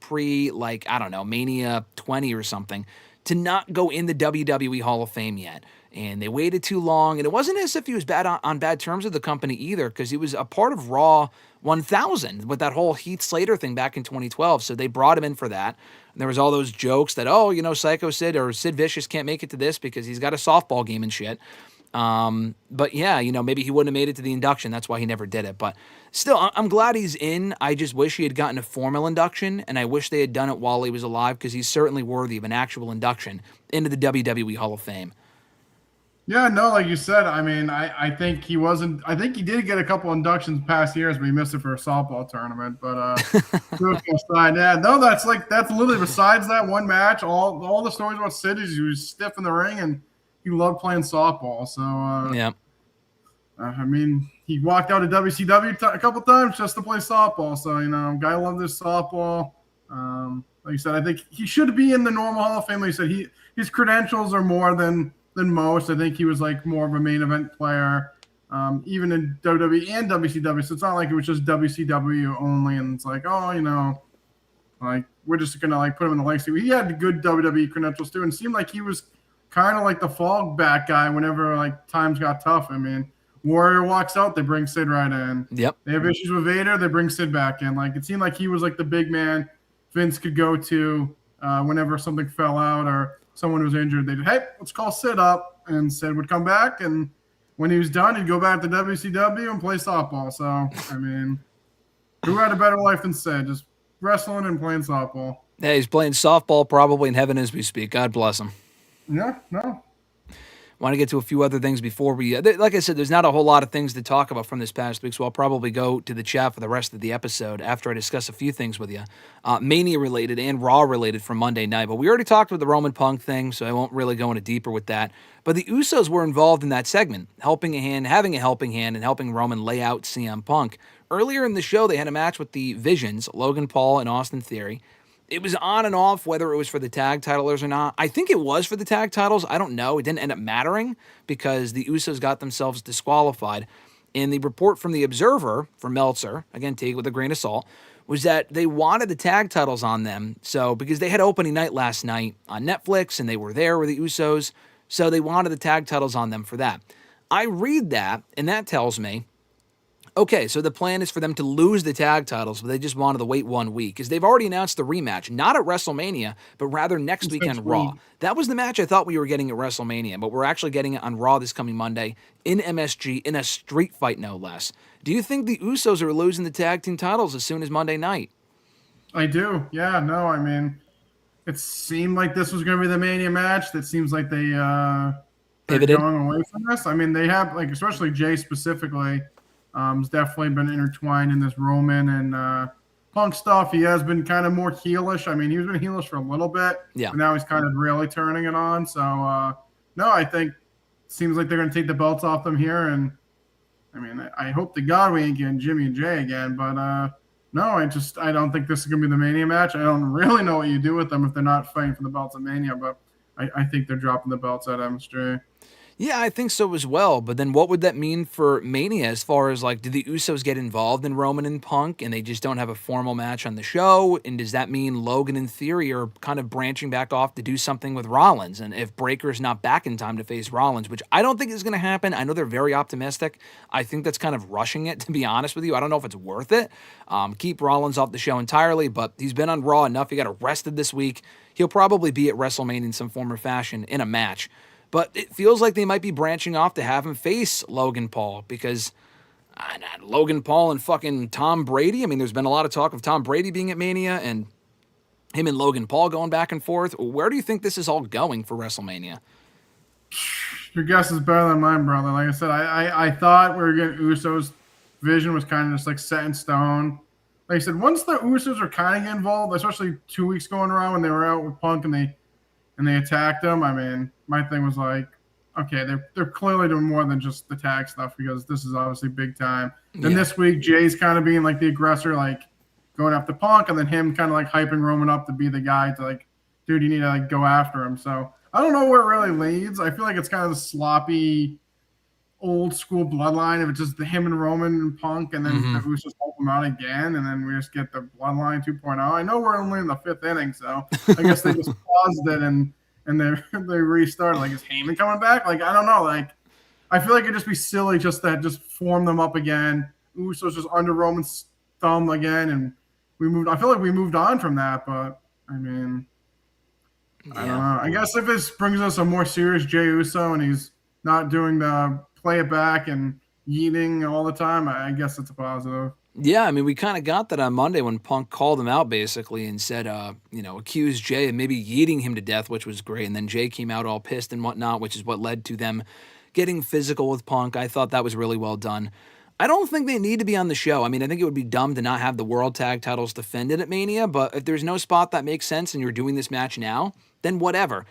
Mania 20 or something, to not go in the WWE Hall of Fame yet. And they waited too long, and it wasn't as if he was bad on bad terms with the company either, because he was a part of Raw 1000 with that whole Heath Slater thing back in 2012, so they brought him in for that. And there was all those jokes that, Sycho Sid or Sid Vicious can't make it to this because he's got a softball game and shit. But yeah, maybe he wouldn't have made it to the induction. That's why he never did it. But still, I'm glad he's in. I just wish he had gotten a formal induction, and I wish they had done it while he was alive, because he's certainly worthy of an actual induction into the WWE Hall of Fame. Yeah, no, like you said, I mean, I think he wasn't. I think he did get a couple inductions past years, but he missed it for a softball tournament. But yeah, no, that's literally besides that one match, all the stories about Sid is he was stiff in the ring and he loved playing softball. So yeah, I mean, he walked out of WCW a couple times just to play softball. So guy loved this softball. Like you said, I think he should be in the normal Hall of Fame. Like you said, his credentials are more than most. I think he was like more of a main event player, even in WWE and WCW. So it's not like it was just WCW only, and it's like, like we're just gonna like put him in the legacy. He had good WWE credentials too, and it seemed like he was kind of like the fallback guy whenever like times got tough. I mean, Warrior walks out, they bring Sid right in. Yep. They have issues with Vader, they bring Sid back in. Like it seemed like he was like the big man Vince could go to whenever something fell out or someone was injured. They'd, hey, let's call Sid up, and Sid would come back, and when he was done, he'd go back to WCW and play softball. So, I mean, who had a better life than Sid? Just wrestling and playing softball. Yeah, he's playing softball probably in heaven as we speak. God bless him. Yeah, no. Want to get to a few other things before we, like I said, there's not a whole lot of things to talk about from this past week, so I'll probably go to the chat for the rest of the episode after I discuss a few things with you, Mania-related and Raw-related from Monday night. But we already talked with the Roman Punk thing, so I won't really go into deeper with that. But the Usos were involved in that segment, having a helping hand, and helping Roman lay out CM Punk. Earlier in the show, they had a match with the Visions, Logan Paul and Austin Theory. It was on and off whether it was for the tag titles or not. I think it was for the tag titles. I don't know. It didn't end up mattering because the Usos got themselves disqualified. And the report from the Observer, from Meltzer, again, take it with a grain of salt, was that they wanted the tag titles on them. So, because they had opening night last night on Netflix and they were there with the Usos, so they wanted the tag titles on them for that. I read that, and that tells me, okay, so the plan is for them to lose the tag titles, but they just wanted to wait 1 week because they've already announced the rematch, not at WrestleMania, but rather next week on Raw. That was the match I thought we were getting at WrestleMania, but we're actually getting it on Raw this coming Monday in MSG in a street fight, no less. Do you think the Usos are losing the tag team titles as soon as Monday night? I do. Yeah, no, I mean, it seemed like this was going to be the Mania match. That seems like they're going away from this. I mean, they have, like, especially Jay specifically, has definitely been intertwined in this Roman and Punk stuff. He has been kind of more heelish. I mean, he was been heelish for a little bit, yeah. But now he's kind of really turning it on. So, no, I think it seems like they're going to take the belts off them here. And, I mean, I hope to God we ain't getting Jimmy and Jay again. But, no, I don't think this is going to be the Mania match. I don't really know what you do with them if they're not fighting for the belts at Mania. But I think they're dropping the belts at MSG. Yeah, I think so as well. But then what would that mean for Mania as far as like, do the Usos get involved in Roman and Punk and they just don't have a formal match on the show? And does that mean Logan and Theory are kind of branching back off to do something with Rollins? And if Breaker's not back in time to face Rollins, which I don't think is going to happen, I know they're very optimistic. I think that's kind of rushing it, to be honest with you. I don't know if it's worth it. Keep Rollins off the show entirely, but he's been on Raw enough. He got arrested this week. He'll probably be at WrestleMania in some form or fashion in a match. But it feels like they might be branching off to have him face Logan Paul because Logan Paul and fucking Tom Brady. I mean, there's been a lot of talk of Tom Brady being at Mania and him and Logan Paul going back and forth. Where do you think this is all going for WrestleMania? Your guess is better than mine, brother. Like I said, I thought we were getting Usos. Vision was kind of just like set in stone. Like I said, once the Usos are kind of involved, especially 2 weeks going around when they were out with Punk and they attacked him. I mean, my thing was like, okay, they're clearly doing more than just the tag stuff because this is obviously big time. Then this week, Jay's kind of being like the aggressor, like going after Punk, and then him kind of like hyping Roman up to be the guy to like, dude, you need to like go after him. So I don't know where it really leads. I feel like it's kind of the sloppy, old school bloodline. If it's just him and Roman and Punk, and then the Usos help them out again, and then we just get the bloodline 2.0. I know we're only in the 5th inning, so I guess they just paused it and they restarted. Like, is Heyman coming back? Like, I don't know. Like, I feel like it'd just be silly just to just form them up again. Usos just under Roman's thumb again, and I feel like we moved on from that, but I mean, I don't know. I guess if this brings us a more serious Jey Uso and he's not doing the play it back and yeeting all the time, I guess it's a positive. Yeah, I mean, we kind of got that on Monday when Punk called him out basically and said, accused Jay of maybe yeeting him to death, which was great. And then Jay came out all pissed and whatnot, which is what led to them getting physical with Punk. I thought that was really well done. I don't think they need to be on the show. I mean, I think it would be dumb to not have the World Tag Titles defended at Mania, but if there's no spot that makes sense and you're doing this match now, then whatever.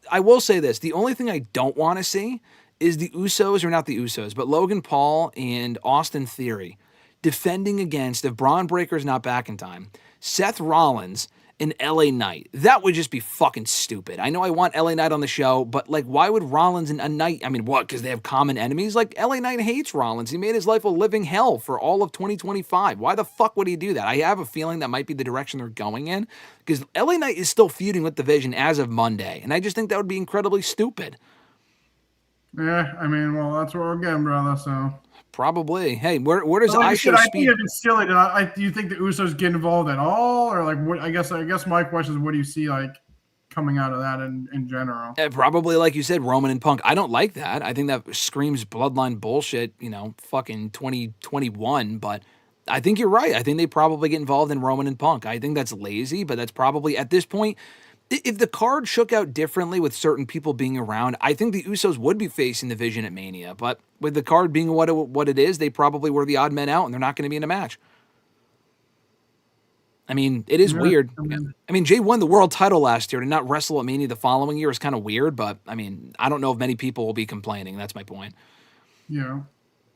I will say this. The only thing I don't want to see is the Usos, or not the Usos, but Logan Paul and Austin Theory defending against, if Braun Breaker's not back in time, Seth Rollins and LA Knight. That would just be fucking stupid. I know I want LA Knight on the show, but like, why would Rollins and a Knight, I mean, what, because they have common enemies? Like, LA Knight hates Rollins. He made his life a living hell for all of 2025. Why the fuck would he do that? I have a feeling that might be the direction they're going in, because LA Knight is still feuding with the Vision as of Monday, and I just think that would be incredibly stupid. Yeah, I mean, well, that's what we're getting, brother, so... Probably. Hey, where does I IShowSpeed? I think it's silly. Do you think the Usos get involved at all, or like what? I guess my question is, what do you see like coming out of that in general? Probably, like you said, Roman and Punk. I don't like that. I think that screams bloodline bullshit. Fucking 2021. But I think you're right. I think they probably get involved in Roman and Punk. I think that's lazy, but that's probably at this point. If the card shook out differently with certain people being around, I think the Usos would be facing the Vision at Mania. But with the card being what it is, they probably were the odd men out, and they're not going to be in a match. I mean, it is weird. I mean, Jay won the world title last year, to not wrestle at Mania the following year is kind of weird. But, I mean, I don't know if many people will be complaining. That's my point. Yeah.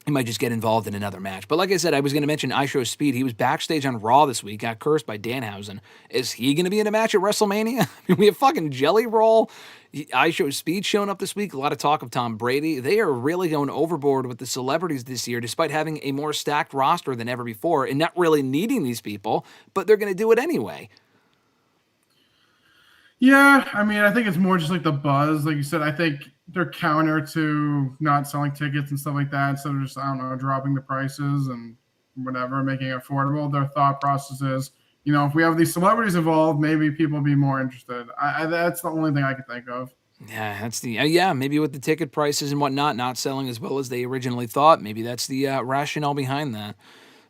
He might just get involved in another match. But like I said, I was going to mention IShowSpeed. He was backstage on Raw this week, got cursed by Danhausen. Is he going to be in a match at WrestleMania? I mean, we have fucking Jelly Roll. IShowSpeed showing up this week. A lot of talk of Tom Brady. They are really going overboard with the celebrities this year, despite having a more stacked roster than ever before and not really needing these people, but they're going to do it anyway. Yeah, I mean, I think it's more just like the buzz. Like you said, I think they're counter to not selling tickets and stuff like that. Instead of just, I don't know, dropping the prices and whatever, making it affordable. Their thought process is, if we have these celebrities involved, maybe people will be more interested. That's the only thing I can think of. Yeah, that's maybe with the ticket prices and whatnot, not selling as well as they originally thought. Maybe that's the rationale behind that.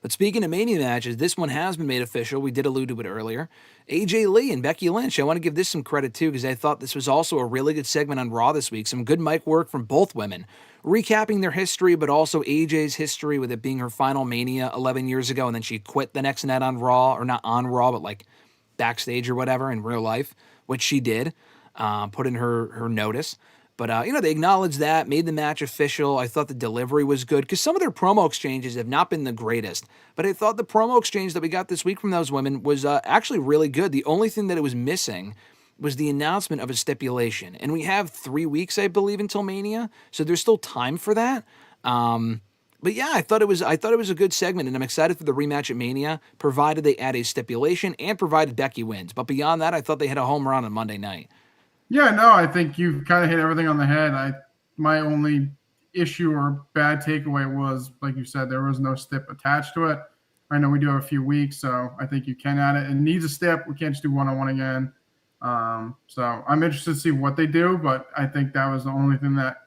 But speaking of Mania matches, this one has been made official. We did allude to it earlier. AJ Lee and Becky Lynch. I want to give this some credit too, because I thought this was also a really good segment on Raw this week. Some good mic work from both women, recapping their history, but also AJ's history with it being her final Mania 11 years ago, and then she quit the next night on Raw, or not on Raw, but like backstage or whatever in real life, which she did, put in her notice. But, they acknowledged that, made the match official. I thought the delivery was good because some of their promo exchanges have not been the greatest. But I thought the promo exchange that we got this week from those women was actually really good. The only thing that it was missing was the announcement of a stipulation. And we have 3 weeks, I believe, until Mania, so there's still time for that. But yeah, I thought it was a good segment, and I'm excited for the rematch at Mania, provided they add a stipulation and provided Becky wins. But beyond that, I thought they had a home run on Monday night. Yeah, no, I think you've kind of hit everything on the head. My only issue or bad takeaway was, like you said, there was no stip attached to it. I know we do have a few weeks, so I think you can add it. It needs a stip. We can't just do one-on-one again. So I'm interested to see what they do, but I think that was the only thing that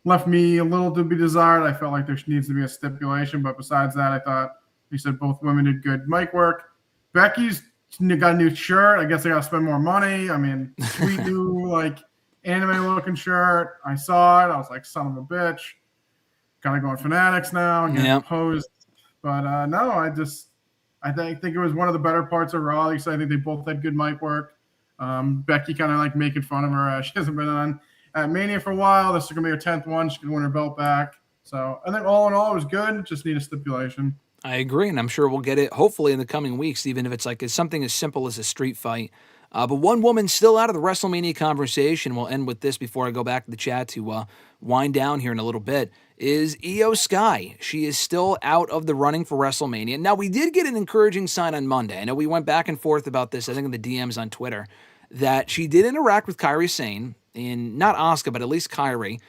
left me a little to be desired. I felt like there needs to be a stipulation, but besides that, I thought, you said both women did good mic work. Becky's got a new shirt. I guess they got to spend more money. I mean, sweet new like anime-looking shirt. I saw it. I was like, son of a bitch. Kind of going Fanatics now and getting posed. But no, I think it was one of the better parts of Raw. I think they both had good mic work. Becky kind of like making fun of her. She hasn't been on at Mania for a while. This is going to be her 10th one. She can win her belt back. So I think all in all, it was good. Just need a stipulation. I agree, and I'm sure we'll get it hopefully in the coming weeks, even if it's like something as simple as a street fight. But one woman still out of the WrestleMania conversation, we'll end with this before I go back to the chat to wind down here in a little bit, is IYO SKY. She is still out of the running for WrestleMania. Now, we did get an encouraging sign on Monday. I know we went back and forth about this, I think in the DMs on Twitter, that she did interact with Kairi Sane, in not Asuka, but at least Kairi,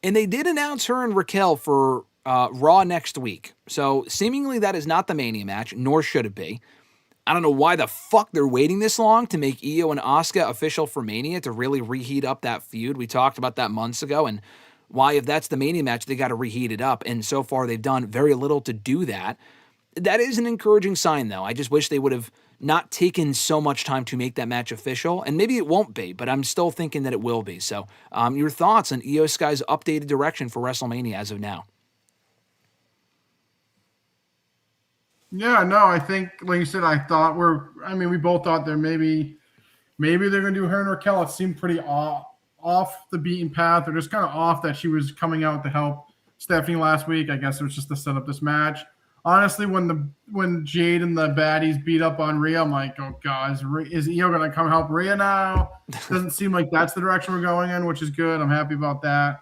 and they did announce her and Raquel for Raw next week. So seemingly that is not the Mania match, nor should it be. I don't know why the fuck they're waiting this long to make IYO and Asuka official for Mania to really reheat up that feud. We talked about that months ago, and why, if that's the Mania match, they got to reheat it up. And so far, they've done very little to do that. That is an encouraging sign, though. I just wish they would have not taken so much time to make that match official. And maybe it won't be, but I'm still thinking that it will be. So your thoughts on IYO SKY's updated direction for WrestleMania as of now? Yeah, no, I think, like you said, we both thought that maybe they're going to do her and Raquel. It seemed pretty off the beaten path, or just kind of off that she was coming out to help Stephanie last week. I guess it was just to set up this match. Honestly, when Jade and the baddies beat up on Rhea, I'm like, oh God, is IYO going to come help Rhea now? Doesn't seem like that's the direction we're going in, which is good. I'm happy about that.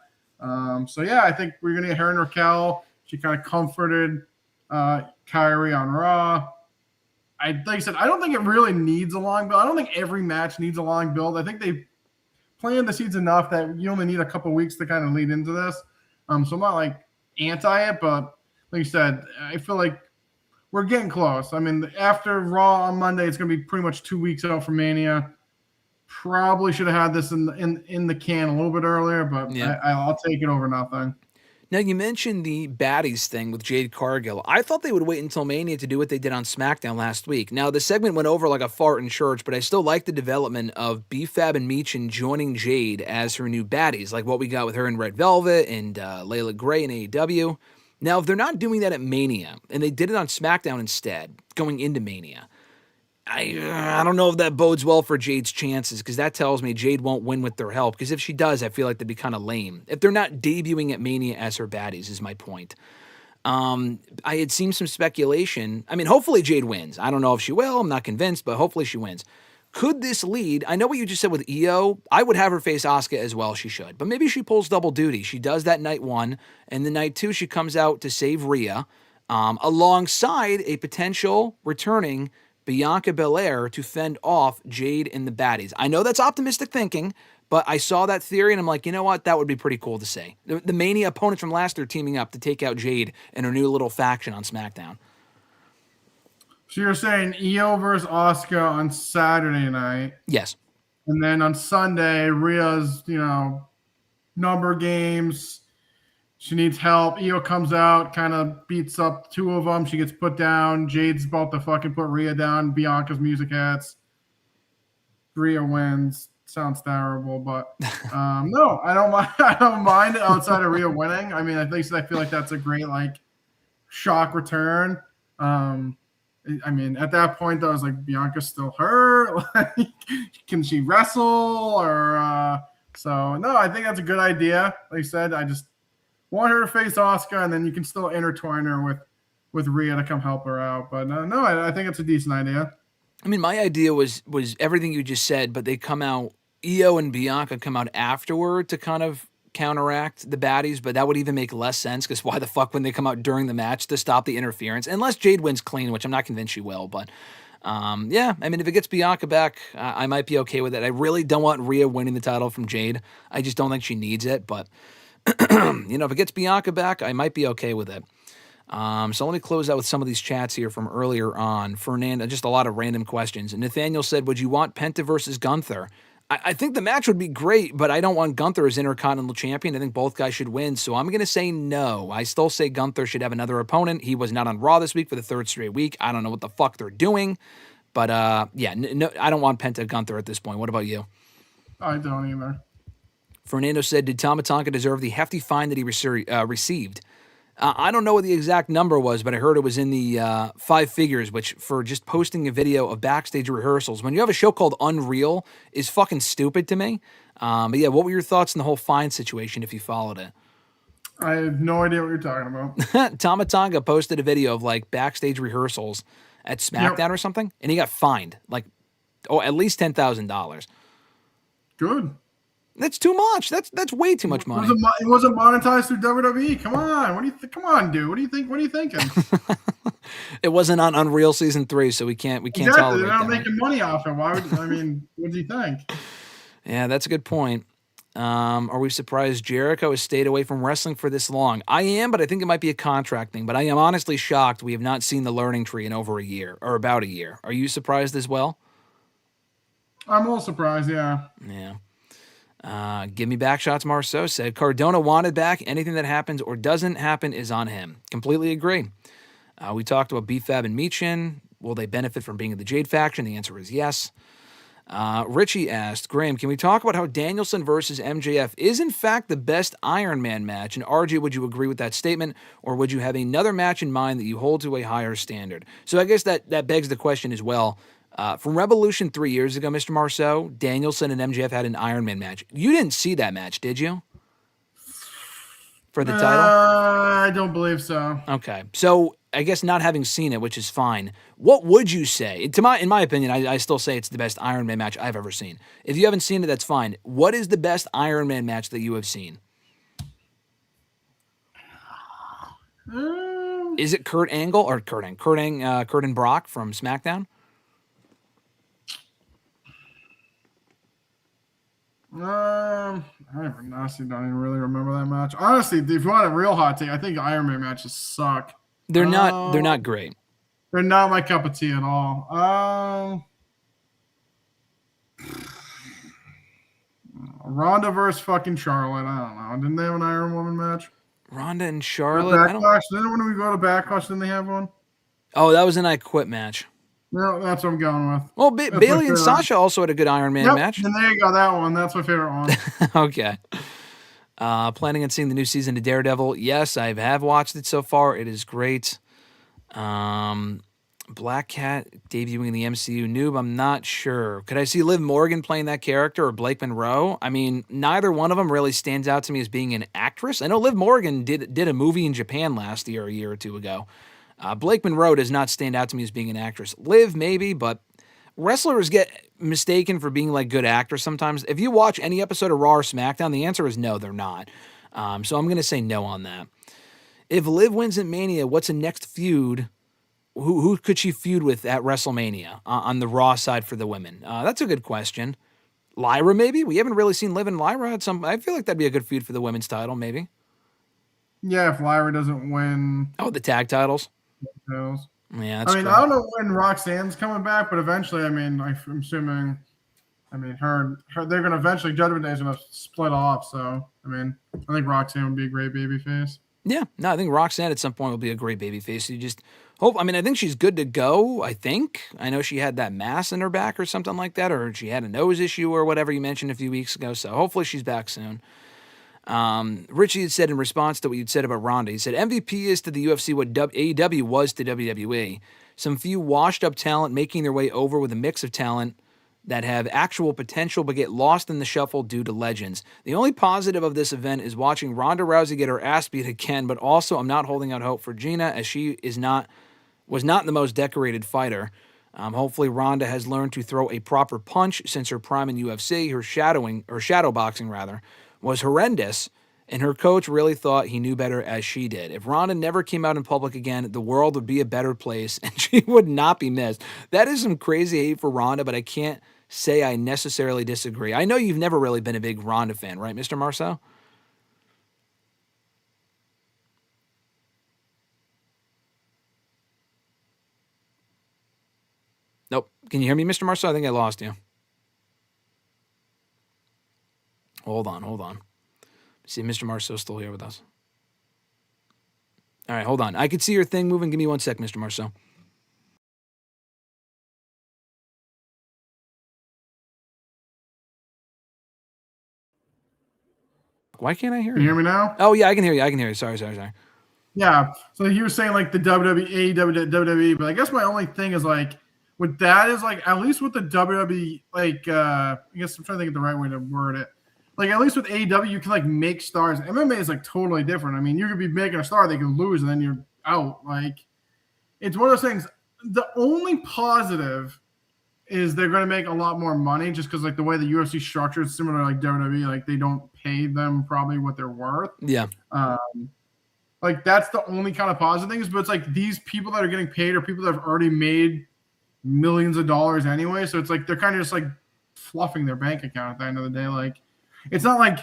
So yeah, I think we're going to get her and Raquel. She kind of comforted Kairi on Raw. Like I said, I don't think it really needs a long build. I don't think every match needs a long build. I think they planted the seeds enough that you only need a couple weeks to kind of lead into this. So I'm not like anti it, but like you said, I feel like we're getting close. I mean, after Raw on Monday, it's going to be pretty much 2 weeks out from Mania. Probably should have had this in the can a little bit earlier, but yeah. I'll take it over nothing. Now, you mentioned the baddies thing with Jade Cargill. I thought they would wait until Mania to do what they did on SmackDown last week. Now, the segment went over like a fart in church, but I still like the development of B-Fab and Meechin joining Jade as her new baddies, like what we got with her in Red Velvet and Layla Gray in AEW. Now, if they're not doing that at Mania, and they did it on SmackDown instead, going into Mania, I don't know if that bodes well for Jade's chances, because that tells me Jade won't win with their help, because if she does, I feel like that'd be kind of lame. If they're not debuting at Mania as her baddies, is my point. I had seen some speculation. I mean, hopefully Jade wins. I don't know if she will. I'm not convinced, but hopefully she wins. Could this lead? I know what you just said with IYO. I would have her face Asuka as well. She should. But maybe she pulls double duty. She does that night 1, and the night 2 she comes out to save Rhea, alongside a potential returning Bianca Belair to fend off Jade and the baddies. I know that's optimistic thinking, but I saw that theory and I'm like, you know what? That would be pretty cool to say. The Mania opponents from last year teaming up to take out Jade and her new little faction on SmackDown. So you're saying IYO versus Asuka on Saturday night? Yes. And then on Sunday, Rhea's, number games. She needs help. IYO comes out, kind of beats up 2 of them. She gets put down. Jade's about to fucking put Rhea down. Bianca's music hits. Rhea wins. Sounds terrible, but no, I don't mind. I don't mind outside of Rhea winning. I mean, I feel like that's a great shock return. I mean, at that point, I was like, Bianca's still her. Can she wrestle? Or so no, I think that's a good idea. Like I said, I just want her to face Asuka, and then you can still intertwine her with Rhea to come help her out. But no, I think it's a decent idea. I mean, my idea was everything you just said, but they come out, Io and Bianca come out afterward to kind of counteract the baddies, but that would even make less sense because why the fuck wouldn't they come out during the match to stop the interference? Unless Jade wins clean, which I'm not convinced she will, but yeah, I mean, if it gets Bianca back, I might be okay with it. I really don't want Rhea winning the title from Jade. I just don't think she needs it, but you know, if it gets Bianca back, I might be okay with it. So let me close out with some of these chats here from earlier on. Fernando, just a lot of random questions. And Nathaniel said, would you want Penta versus Gunther? I think the match would be great, but I don't want Gunther as Intercontinental Champion. I think both guys should win, so I'm going to say no. I still say Gunther should have another opponent. He was not on Raw this week for the third straight week. I don't know what the fuck they're doing, but yeah, no, I don't want Penta Gunther at this point. What about you? I don't either. Fernando said, did Tama Tonga deserve the hefty fine that he received? I don't know what the exact number was, but I heard it was in the 5 figures, which for just posting a video of backstage rehearsals, when you have a show called Unreal, is fucking stupid to me. But yeah, what were your thoughts on the whole fine situation if you followed it? I have no idea what you're talking about. Tama Tonga posted a video of like backstage rehearsals at SmackDown or something, and he got fined like, at least $10,000. Good. That's too much. That's way too much money. It wasn't monetized through WWE. Come on. What do you come on, dude? What do you think? What are you thinking? It wasn't on Unreal Season 3, so we can't exactly. tolerate They're not that. making money off it. Why would I mean? What do you think? Yeah, that's a good point. Are we surprised Jericho has stayed away from wrestling for this long? I am, but I think it might be a contract thing. But I am honestly shocked we have not seen the learning tree in over a year, or about a year. Are you surprised as well? I'm a little surprised, yeah. Yeah. Give me back shots, Marceau said. Cardona wanted back. Anything that happens or doesn't happen is on him. Completely agree. We talked about B-Fab and Michin. Will they benefit from being in the Jade faction? The answer is yes. Richie asked, Graham, can we talk about how Danielson versus MJF is in fact the best Iron Man match? And RJ, would you agree with that statement? Or would you have another match in mind that you hold to a higher standard? So I guess that begs the question as well. From Revolution 3 years ago, Mr. Marceau, Danielson and MJF had an Iron Man match. You didn't see that match, did you? For the title? I don't believe so. Okay. So I guess not having seen it, which is fine. What would you say? In my opinion, I still say it's the best Iron Man match I've ever seen. If you haven't seen it, that's fine. What is the best Iron Man match that you have seen? Is it Kurt and Brock from SmackDown? I honestly don't even really remember that match. Honestly, if you want a real hot take, I think Iron Man matches suck. They're not great. They're not my cup of tea at all. Ronda versus fucking Charlotte. I don't know. Didn't they have an Iron Woman match? Ronda and Charlotte. Backlash. Then when we go to Backlash, didn't they have one? Oh, that was an I Quit match. No, that's what I'm going with. Well, Bayley and Sasha also had a good Iron Man match. And there you go, that one. That's my favorite one. Okay. Planning on seeing the new season of Daredevil. Yes, I have watched it so far. It is great. Black Cat debuting in the MCU. Noob, I'm not sure. Could I see Liv Morgan playing that character or Blake Monroe? I mean, neither one of them really stands out to me as being an actress. I know Liv Morgan did a movie in Japan last year, a year or two ago. Blake Monroe does not stand out to me as being an actress. Liv, maybe, but wrestlers get mistaken for being like good actors sometimes. If you watch any episode of Raw or SmackDown, the answer is no, they're not. So I'm going to say no on that. If Liv wins at Mania, what's the next feud? Who could she feud with at WrestleMania on the Raw side for the women? That's a good question. Lyra, maybe? We haven't really seen Liv and Lyra at some. I feel like that'd be a good feud for the women's title, maybe. Yeah, if Lyra doesn't win. Oh, the tag titles? Yeah, that's I mean, true. I don't know when Roxanne's coming back, but eventually, I mean, I'm assuming, her they're going to eventually, Judgment Day is going to split off. So, I mean, I think Roxanne would be a great babyface. Yeah, no, I think Roxanne at some point will be a great babyface. You just hope. I mean, I think she's good to go. I know she had that mass in her back or something like that, or she had a nose issue or whatever you mentioned a few weeks ago. So hopefully she's back soon. Richie had said in response to what you'd said about Ronda, he said MVP is to the UFC what AEW was to WWE. Some few washed up talent making their way over with a mix of talent that have actual potential but get lost in the shuffle due to legends. The only positive of this event is watching Ronda Rousey get her ass beat again, but also I'm not holding out hope for Gina as she was not the most decorated fighter. Hopefully Ronda has learned to throw a proper punch since her prime in UFC. Her shadow boxing rather, was horrendous, and her coach really thought he knew better as she did. If Ronda never came out in public again, the world would be a better place, and she would not be missed. That is some crazy hate for Ronda, but I can't say I necessarily disagree. I know you've never really been a big Ronda fan, right, Mr. Marceau? Nope. Can you hear me, Mr. Marceau? I think I lost you. Hold on. See if Mr. Marceau's still here with us. All right, hold on. I can see your thing moving. Give me 1 sec, Mr. Marceau. Why can't I hear you? Can you hear me now? Oh, yeah, I can hear you. Sorry. Yeah. So he was saying like the WWE, WWE, but I guess my only thing is like with that is like at least with the WWE, like I guess I'm trying to think of the right way to word it. Like at least with AEW, you can like make stars. MMA is like totally different. I mean, you could be making a star, they can lose, and then you're out. Like it's one of those things. The only positive is they're going to make a lot more money just because like the way the UFC structure is similar to like WWE, like they don't pay them probably what they're worth. Yeah. Like that's the only kind of positive things, but it's like these people that are getting paid are people that have already made millions of dollars anyway. So it's like they're kind of just like fluffing their bank account at the end of the day. Like it's not like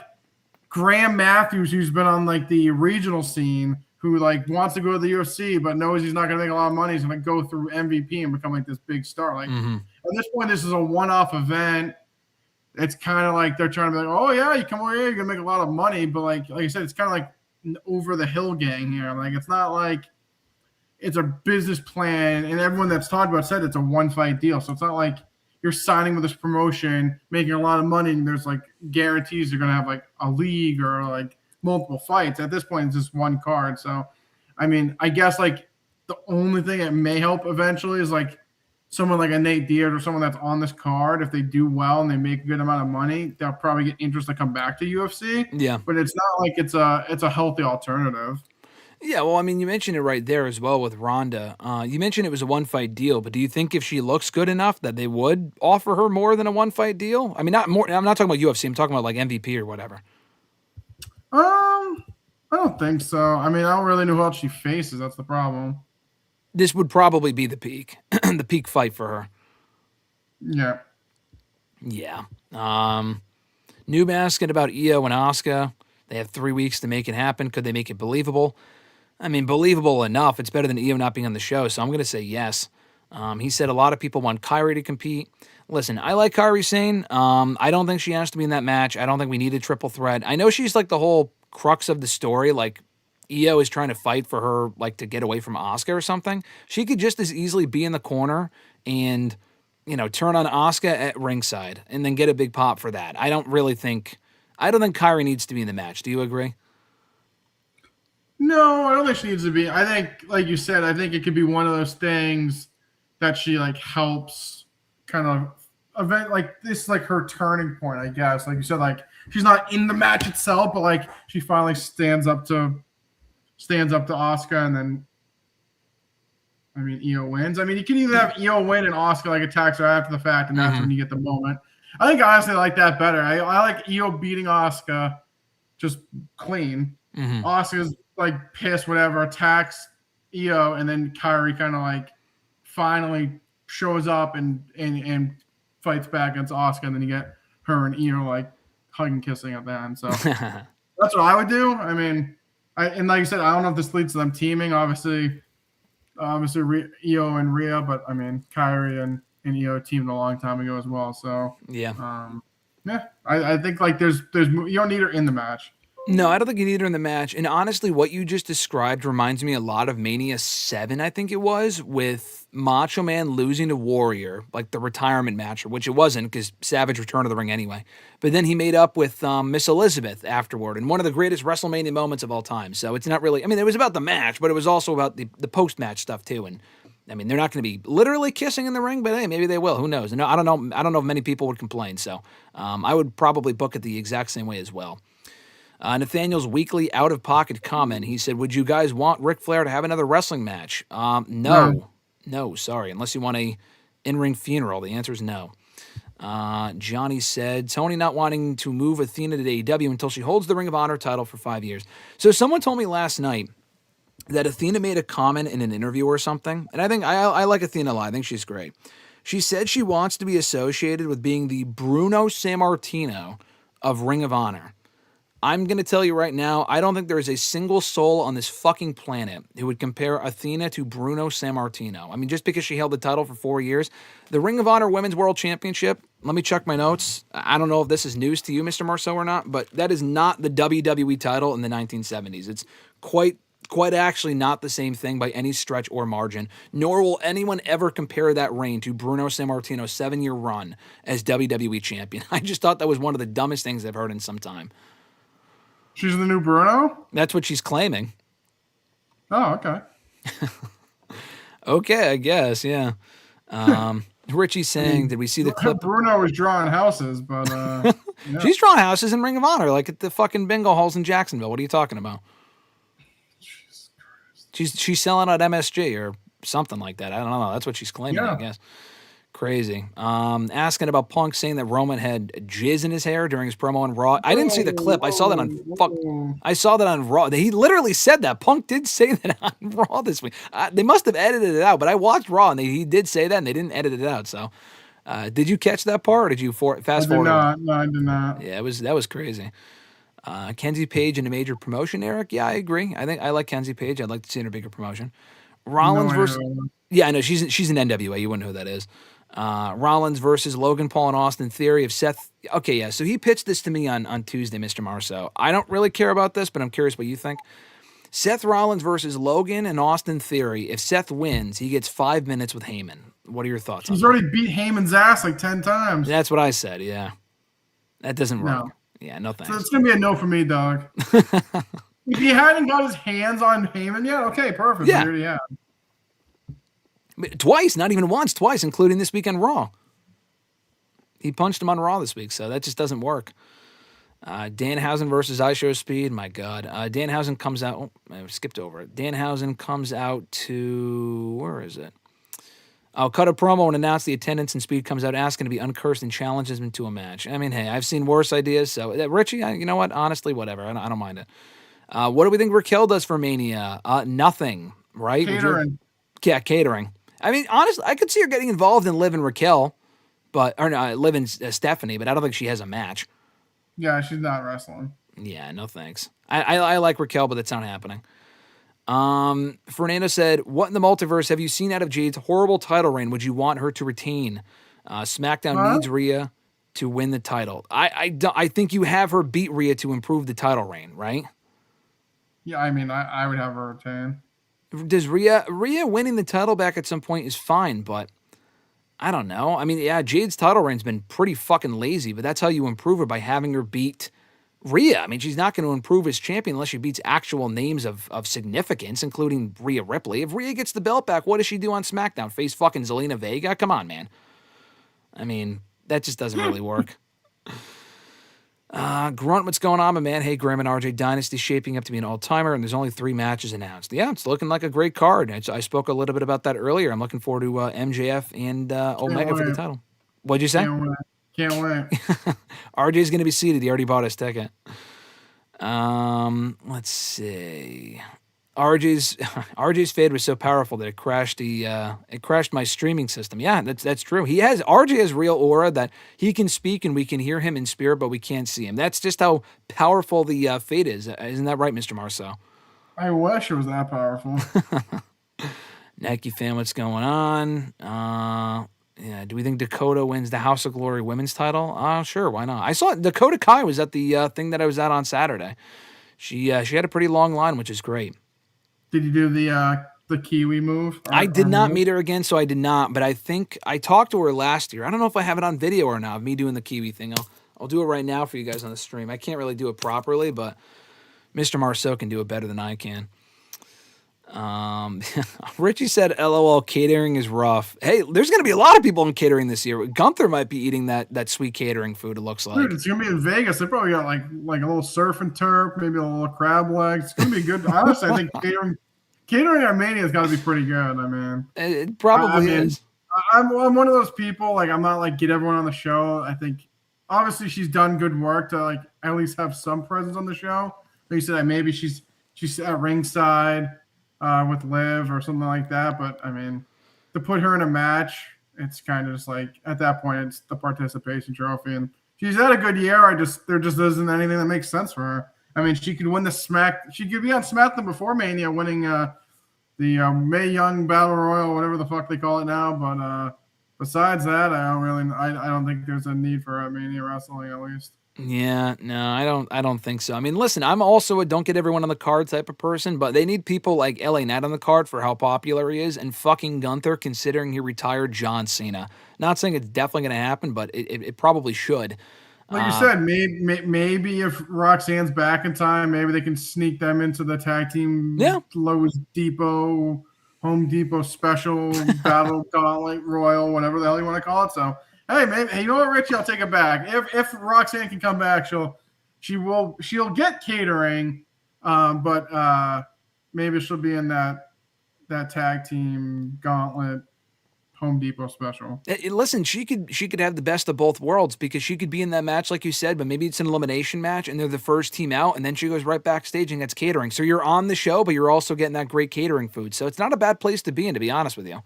Graham Matthews, who's been on like the regional scene, who like wants to go to the UFC but knows he's not going to make a lot of money. He's going to go through MVP and become like this big star. Like at this point, this is a one-off event. It's kind of like they're trying to be like, oh yeah, you come over here, you're going to make a lot of money. But like I said, it's kind of like over the hill gang here. Like it's not like it's a business plan, and everyone that's talked about said it's a one-fight deal. So it's not like you're signing with this promotion, making a lot of money, and there's like guarantees you're going to have like a league or like multiple fights. At this point, it's just one card. So, I mean, I guess like the only thing that may help eventually is like someone like a Nate Diaz or someone that's on this card. If they do well and they make a good amount of money, they'll probably get interest to come back to UFC. Yeah. But it's not like it's a healthy alternative. Yeah, well, I mean, you mentioned it right there as well with Ronda. You mentioned it was a one-fight deal, but do you think if she looks good enough that they would offer her more than a one-fight deal? I mean, not more. I'm not talking about UFC. I'm talking about like MVP or whatever. I don't think so. I mean, I don't really know who else she faces. That's the problem. This would probably be the peak, the peak fight for her. Yeah. Yeah. Noob asking about IYO and Asuka. They have 3 weeks to make it happen. Could they make it believable? I mean, believable enough. It's better than IYO not being on the show, so I'm going to say yes. He said a lot of people want Kyrie to compete. Listen, I like Kyrie Sane. I don't think she has to be in that match. I don't think we need a triple threat. I know she's like the whole crux of the story. Like, IYO is trying to fight for her, like, to get away from Asuka or something. She could just as easily be in the corner and, you know, turn on Asuka at ringside and then get a big pop for that. I don't think Kyrie needs to be in the match. Do you agree? No, I don't think she needs to be. I think, like you said, I think it could be one of those things that she like helps kind of event like this is like her turning point, I guess. Like you said, like she's not in the match itself, but like she finally stands up to Asuka, and then I mean IYO wins. I mean, you can either have IYO win and Asuka like attacks her after the fact, and that's when you get the moment. I think honestly I like that better. I like IYO beating Asuka just clean. Asuka's like pissed, whatever, attacks IYO, and then Kyrie kind of like finally shows up and fights back against Asuka, and then you get her and IYO like hugging, kissing at the end. So that's what I would do. I mean, and like you said, I don't know if this leads to them teaming. Obviously IYO and Rhea, but I mean Kyrie and IYO teamed a long time ago as well. So yeah, I think like there's you don't need her in the match. No, I don't think you need her in the match. And honestly, what you just described reminds me a lot of Mania 7, I think it was, with Macho Man losing to Warrior, like the retirement match, which it wasn't because Savage returned to the ring anyway. But then he made up with Miss Elizabeth afterward, and one of the greatest WrestleMania moments of all time. So it's not really, I mean, it was about the match, but it was also about the post-match stuff too. And I mean, they're not going to be literally kissing in the ring, but hey, maybe they will. Who knows? And I don't know if many people would complain. So I would probably book it the exact same way as well. Nathaniel's weekly out-of-pocket comment, he said, would you guys want Ric Flair to have another wrestling match? No, sorry. Unless you want a In-ring funeral. The answer is no. Johnny said, Tony not wanting to move Athena to AEW until she holds the Ring of Honor title for 5 years. So someone told me last night that Athena made a comment in an interview or something, and I think I like Athena a lot. I think she's great. She said she wants to be associated with being the Bruno Sammartino of Ring of Honor. I'm going to tell you right now, I don't think there is a single soul on this fucking planet who would compare Athena to Bruno Sammartino. I mean, just because she held the title for 4 years. The Ring of Honor Women's World Championship, let me check my notes. I don't know if this is news to you, Mr. Marceau, or not, but that is not the WWE title in the 1970s. It's quite actually not the same thing by any stretch or margin, nor will anyone ever compare that reign to Bruno Sammartino's 7-year run as WWE champion. I just thought that was one of the dumbest things I've heard in some time. She's the new Bruno? That's what she's claiming. Oh, okay. Okay, I guess, yeah. Richie's saying, did we see the clip? Bruno was drawing houses, but yeah. She's drawing houses in Ring of Honor, like at the fucking bingo halls in Jacksonville. What are you talking about? Jesus Christ. She's selling out MSG or something like that. I don't know. That's what she's claiming, I guess. Crazy. Asking about Punk saying that Roman had jizz in his hair during his promo on Raw. I didn't see the clip. I saw that on I saw that on Raw. He literally said that. Punk did say that on Raw this week. They must have edited it out, but I watched Raw and he did say that and they didn't edit it out. So, did you catch that part or did you fast forward? No, I did not. Yeah, that was crazy. Kenzie Page in a major promotion, Eric. Yeah, I agree. I think I like Kenzie Page. I'd like to see her in a bigger promotion. Rollins versus I know she's in NWA. You wouldn't know who that is. Rollins versus Logan Paul and Austin Theory. If Seth, okay, yeah. So he pitched this to me on Tuesday, Mr. Marceau. I don't really care about this, but I'm curious what you think. Seth Rollins versus Logan and Austin Theory. If Seth wins, he gets 5 minutes with Heyman. What are your thoughts? He's already beat Heyman's ass like 10 times. That's what I said. Yeah, that doesn't work. No. Yeah, no thanks. So it's gonna be a no for me, dog. If he hadn't got his hands on Heyman yet, okay, perfect. Yeah. Twice, not even once, twice, including this week on Raw. He punched him on Raw this week, so that just doesn't work. Danhausen versus IShowSpeed. My God. Danhausen comes out. Oh, I skipped over it. Danhausen comes out to, where is it? I'll cut a promo and announce the attendance, and Speed comes out asking to be uncursed and challenges him to a match. I mean, hey, I've seen worse ideas. So, Richie, you know what? Honestly, whatever. I don't mind it. What do we think Raquel does for Mania? Nothing, right? Catering. Yeah, catering. I mean, honestly, I could see her getting involved in Liv and Raquel, Liv and Stephanie, but I don't think she has a match. Yeah, she's not wrestling. Yeah, no thanks. I like Raquel, but that's not happening. Fernando said, what in the multiverse have you seen out of Jade's horrible title reign would you want her to retain? SmackDown needs Rhea to win the title. I think you have her beat Rhea to improve the title reign, right? Yeah, I mean, I would have her retain. Does Rhea winning the title back at some point is fine, but I don't know. I mean, yeah, Jade's title reign's been pretty fucking lazy, but that's how you improve her, by having her beat Rhea. I mean, she's not going to improve as champion unless she beats actual names of significance, including Rhea Ripley. If Rhea gets the belt back, what does she do on SmackDown? Face fucking Zelina Vega? Come on, man. I mean, that just doesn't really work. Grunt, what's going on, my man? Hey, Graham and RJ Dynasty shaping up to be an all-timer, and there's only 3 matches announced. Yeah, it's looking like a great card. I spoke a little bit about that earlier. I'm looking forward to MJF and Omega for the title. What'd you say? Can't wait. RJ's going to be seated. He already bought his ticket. Let's see. RJ's fade was so powerful that it crashed my streaming system. Yeah, that's true. RJ has real aura that he can speak and we can hear him in spirit, but we can't see him. That's just how powerful the fade is. Isn't that right, Mr. Marceau? I wish it was that powerful. Nike fan, what's going on? Yeah, do we think Dakota wins the House of Glory women's title? Sure, why not? I saw Dakota Kai was at the thing that I was at on Saturday. She had a pretty long line, which is great. Did you do the Kiwi move? I did not meet her again, so I did not. But I think I talked to her last year. I don't know if I have it on video or not, me doing the Kiwi thing. I'll do it right now for you guys on the stream. I can't really do it properly, but Mr. Marceau can do it better than I can. Richie said, LOL, catering is rough. Hey, there's going to be a lot of people in catering this year. Gunther might be eating that sweet catering food, it looks like. Dude, it's going to be in Vegas. They probably got like a little surf and turf, maybe a little crab legs. It's going to be good. Honestly, I think catering at Mania has got to be pretty good. I mean, it probably is. I'm one of those people. Like, I'm not like get everyone on the show. I think obviously she's done good work to like at least have some presence on the show. Like you said, maybe she's at ringside with Liv or something like that. But I mean, to put her in a match, it's kind of just like at that point it's the participation trophy, and she's had a good year. There just isn't anything that makes sense for her. I mean, she could win the She could be on SmackDown before Mania, winning the Mae Young Battle Royal, whatever the fuck they call it now. But besides that, I don't think there's a need for her at Mania wrestling, at least. Yeah, no, I don't think so. I mean, listen, I'm also a don't get everyone on the card type of person, but they need people like LA Knight on the card for how popular he is, and fucking Gunther, considering he retired John Cena. Not saying it's definitely going to happen, but it probably should. Like you said, maybe if Roxanne's back in time, maybe they can sneak them into the tag team Home Depot special battle gauntlet royal, whatever the hell you want to call it. So, hey, maybe you know what, Richie, I'll take it back. If Roxanne can come back, she'll get catering, but maybe she'll be in that tag team gauntlet Home Depot special. Listen, she could have the best of both worlds, because she could be in that match like you said, but maybe it's an elimination match and they're the first team out, and then she goes right backstage and gets catering. So you're on the show, but you're also getting that great catering food. So it's not a bad place to be in, to be honest with you.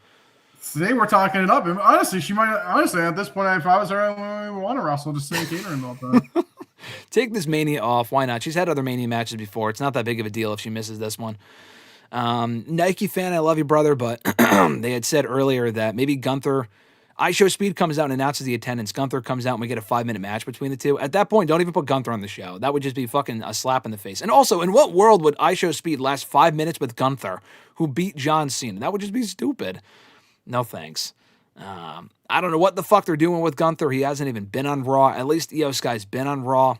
Today we're talking it up. And honestly, she might at this point, if I was her, I would want to wrestle, just say catering all the time. Take this Mania off. Why not? She's had other Mania matches before. It's not that big of a deal if she misses this one. Nike fan, I love you, brother, but they had said earlier that maybe Gunther, IShowSpeed comes out and announces the attendance. Gunther comes out and we get a 5-minute match between the two. At that point, don't even put Gunther on the show. That would just be fucking a slap in the face. And also, in what world would IShowSpeed last 5 minutes with Gunther, who beat John Cena? That would just be stupid. No thanks. I don't know what the fuck they're doing with Gunther. He hasn't even been on Raw. At least IYO SKY's been on Raw.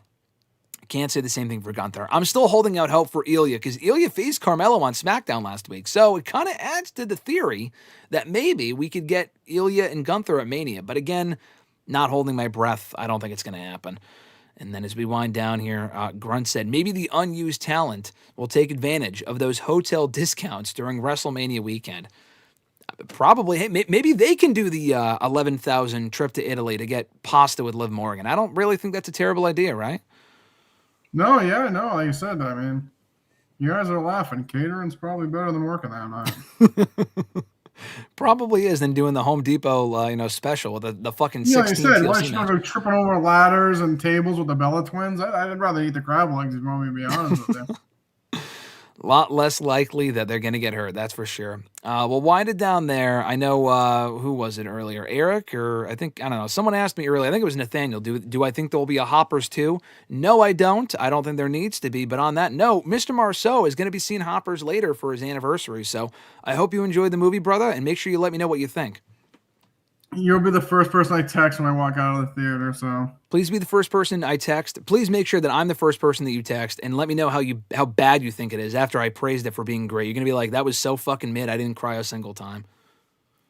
Can't say the same thing for Gunther. I'm still holding out hope for Ilya, because Ilya faced Carmelo on SmackDown last week. So it kind of adds to the theory that maybe we could get Ilya and Gunther at Mania. But again, not holding my breath. I don't think it's going to happen. And then as we wind down here, Grunt said, maybe the unused talent will take advantage of those hotel discounts during WrestleMania weekend. Probably. Hey, maybe they can do the 11,000 trip to Italy to get pasta with Liv Morgan. I don't really think that's a terrible idea, right? No, like you said, I mean, you guys are laughing. Catering's probably better than working that night. Probably is, than doing the Home Depot, special with the fucking 16 like you said, why TLC should match. I go tripping over ladders and tables with the Bella twins? I'd rather eat the crab legs, if you want me to be honest with you. A lot less likely that they're going to get hurt, that's for sure. We'll wind it down there. I know, who was it earlier? Eric, or I don't know. Someone asked me earlier, I think it was Nathaniel, do I think there will be a Hoppers too? No, I don't. I don't think there needs to be. But on that note, Mr. Marceau is going to be seeing Hoppers later for his anniversary. So I hope you enjoyed the movie, brother, and make sure you let me know what you think. You'll be the first person I text when I walk out of the theater, so. Please be the first person I text. Please make sure that I'm the first person that you text, and let me know how bad you think it is after I praised it for being great. You're going to be like, that was so fucking mid, I didn't cry a single time.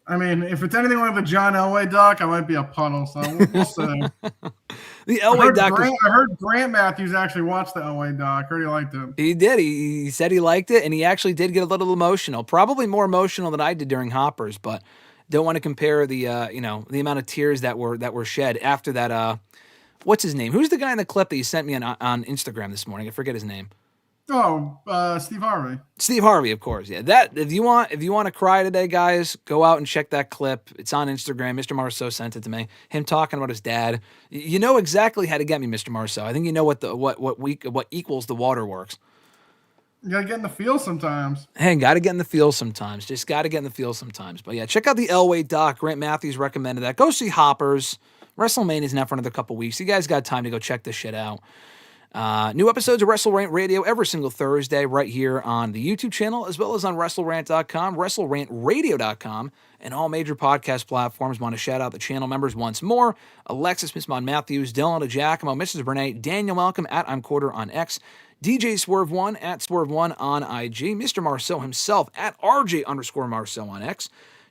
I mean, if it's anything like the John Elway doc, I might be a puddle, so we'll see. The Elway doc. I heard Grant Matthews actually watched the Elway doc. I heard he liked it. He did. He said he liked it, and he actually did get a little emotional. Probably more emotional than I did during Hoppers, but don't want to compare the the amount of tears that were shed after that. What's his name? Who's the guy in the clip that you sent me on Instagram this morning? I forget his name. Oh, Steve Harvey. Steve Harvey, of course. Yeah, that if you want to cry today, guys, go out and check that clip. It's on Instagram. Mr. Marceau sent it to me. Him talking about his dad. You know exactly how to get me, Mr. Marceau. I think you know what equals the waterworks. You gotta get in the field sometimes. Hey, gotta get in the field sometimes. Just gotta get in the field sometimes. But yeah, check out the Elway doc. Grant Matthews recommended that. Go see Hoppers. WrestleMania's not for another couple weeks. You guys got time to go check this shit out. New episodes of WrestleRant Radio every single Thursday right here on the YouTube channel, as well as on WrestleRant.com, WrestleRantRadio.com, and all major podcast platforms. Want to shout out the channel members once more: Alexis, Miss Mon Matthews, Dillon, DiGiacomo, Mrs. Renee, Daniel Malcolm at I'm Quarter on X, DJ Swerve1 at Swerve1 on IG, Mr. Marceau himself at RJ_Marceau on X,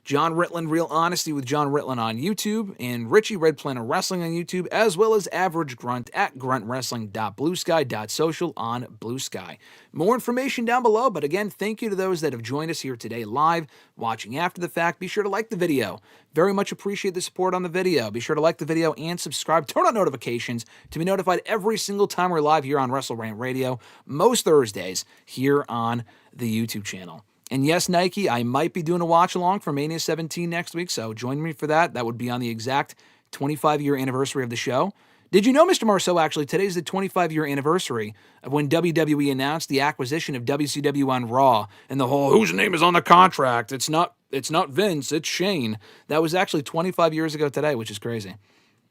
John Ritland, Real Honesty with John Ritland on YouTube, and Richie Red Planner Wrestling on YouTube, as well as Average Grunt at gruntwrestling.bluesky.social on Blue Sky. More information down below, but again, thank you to those that have joined us here today live, watching after the fact. Be sure to like the video. Very much appreciate the support on the video. Be sure to like the video and subscribe. Turn on notifications to be notified every single time we're live here on WrestleRant Radio, most Thursdays here on the YouTube channel. And yes, Nike, I might be doing a watch-along for Mania 17 next week, so join me for that. That would be on the exact 25-year anniversary of the show. Did you know, Mr. Marceau, actually, today's the 25-year anniversary of when WWE announced the acquisition of WCW on Raw, and the whole, whose name is on the contract? It's not Vince, it's Shane. That was actually 25 years ago today, which is crazy.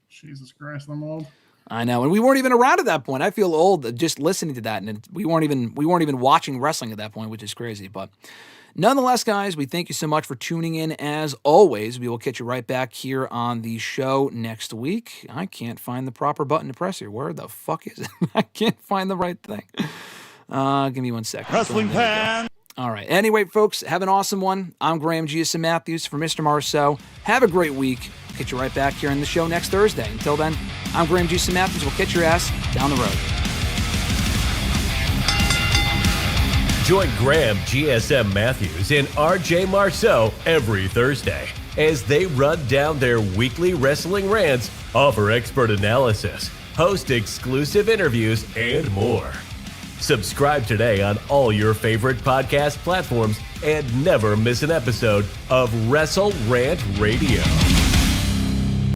Jesus Christ, I'm old. I know, and we weren't even around at that point. I feel old just listening to that, and we weren't even watching wrestling at that point, which is crazy. But nonetheless, guys, we thank you so much for tuning in. As always, we will catch you right back here on the show next week. I can't find the proper button to press here. Where the fuck is it? I can't find the right thing. Give me 1 second. Wrestling fan. All right. Anyway, folks, have an awesome one. I'm Graham GSM Matthews for Mr. Marceau. Have a great week. Catch you right back here in the show next Thursday. Until then, I'm Graham GSM Matthews. We'll catch your ass down the road. Join Graham GSM Matthews and RJ Marceau every Thursday as they run down their weekly wrestling rants, offer expert analysis, host exclusive interviews, and more. Subscribe today on all your favorite podcast platforms and never miss an episode of WrestleRant Radio.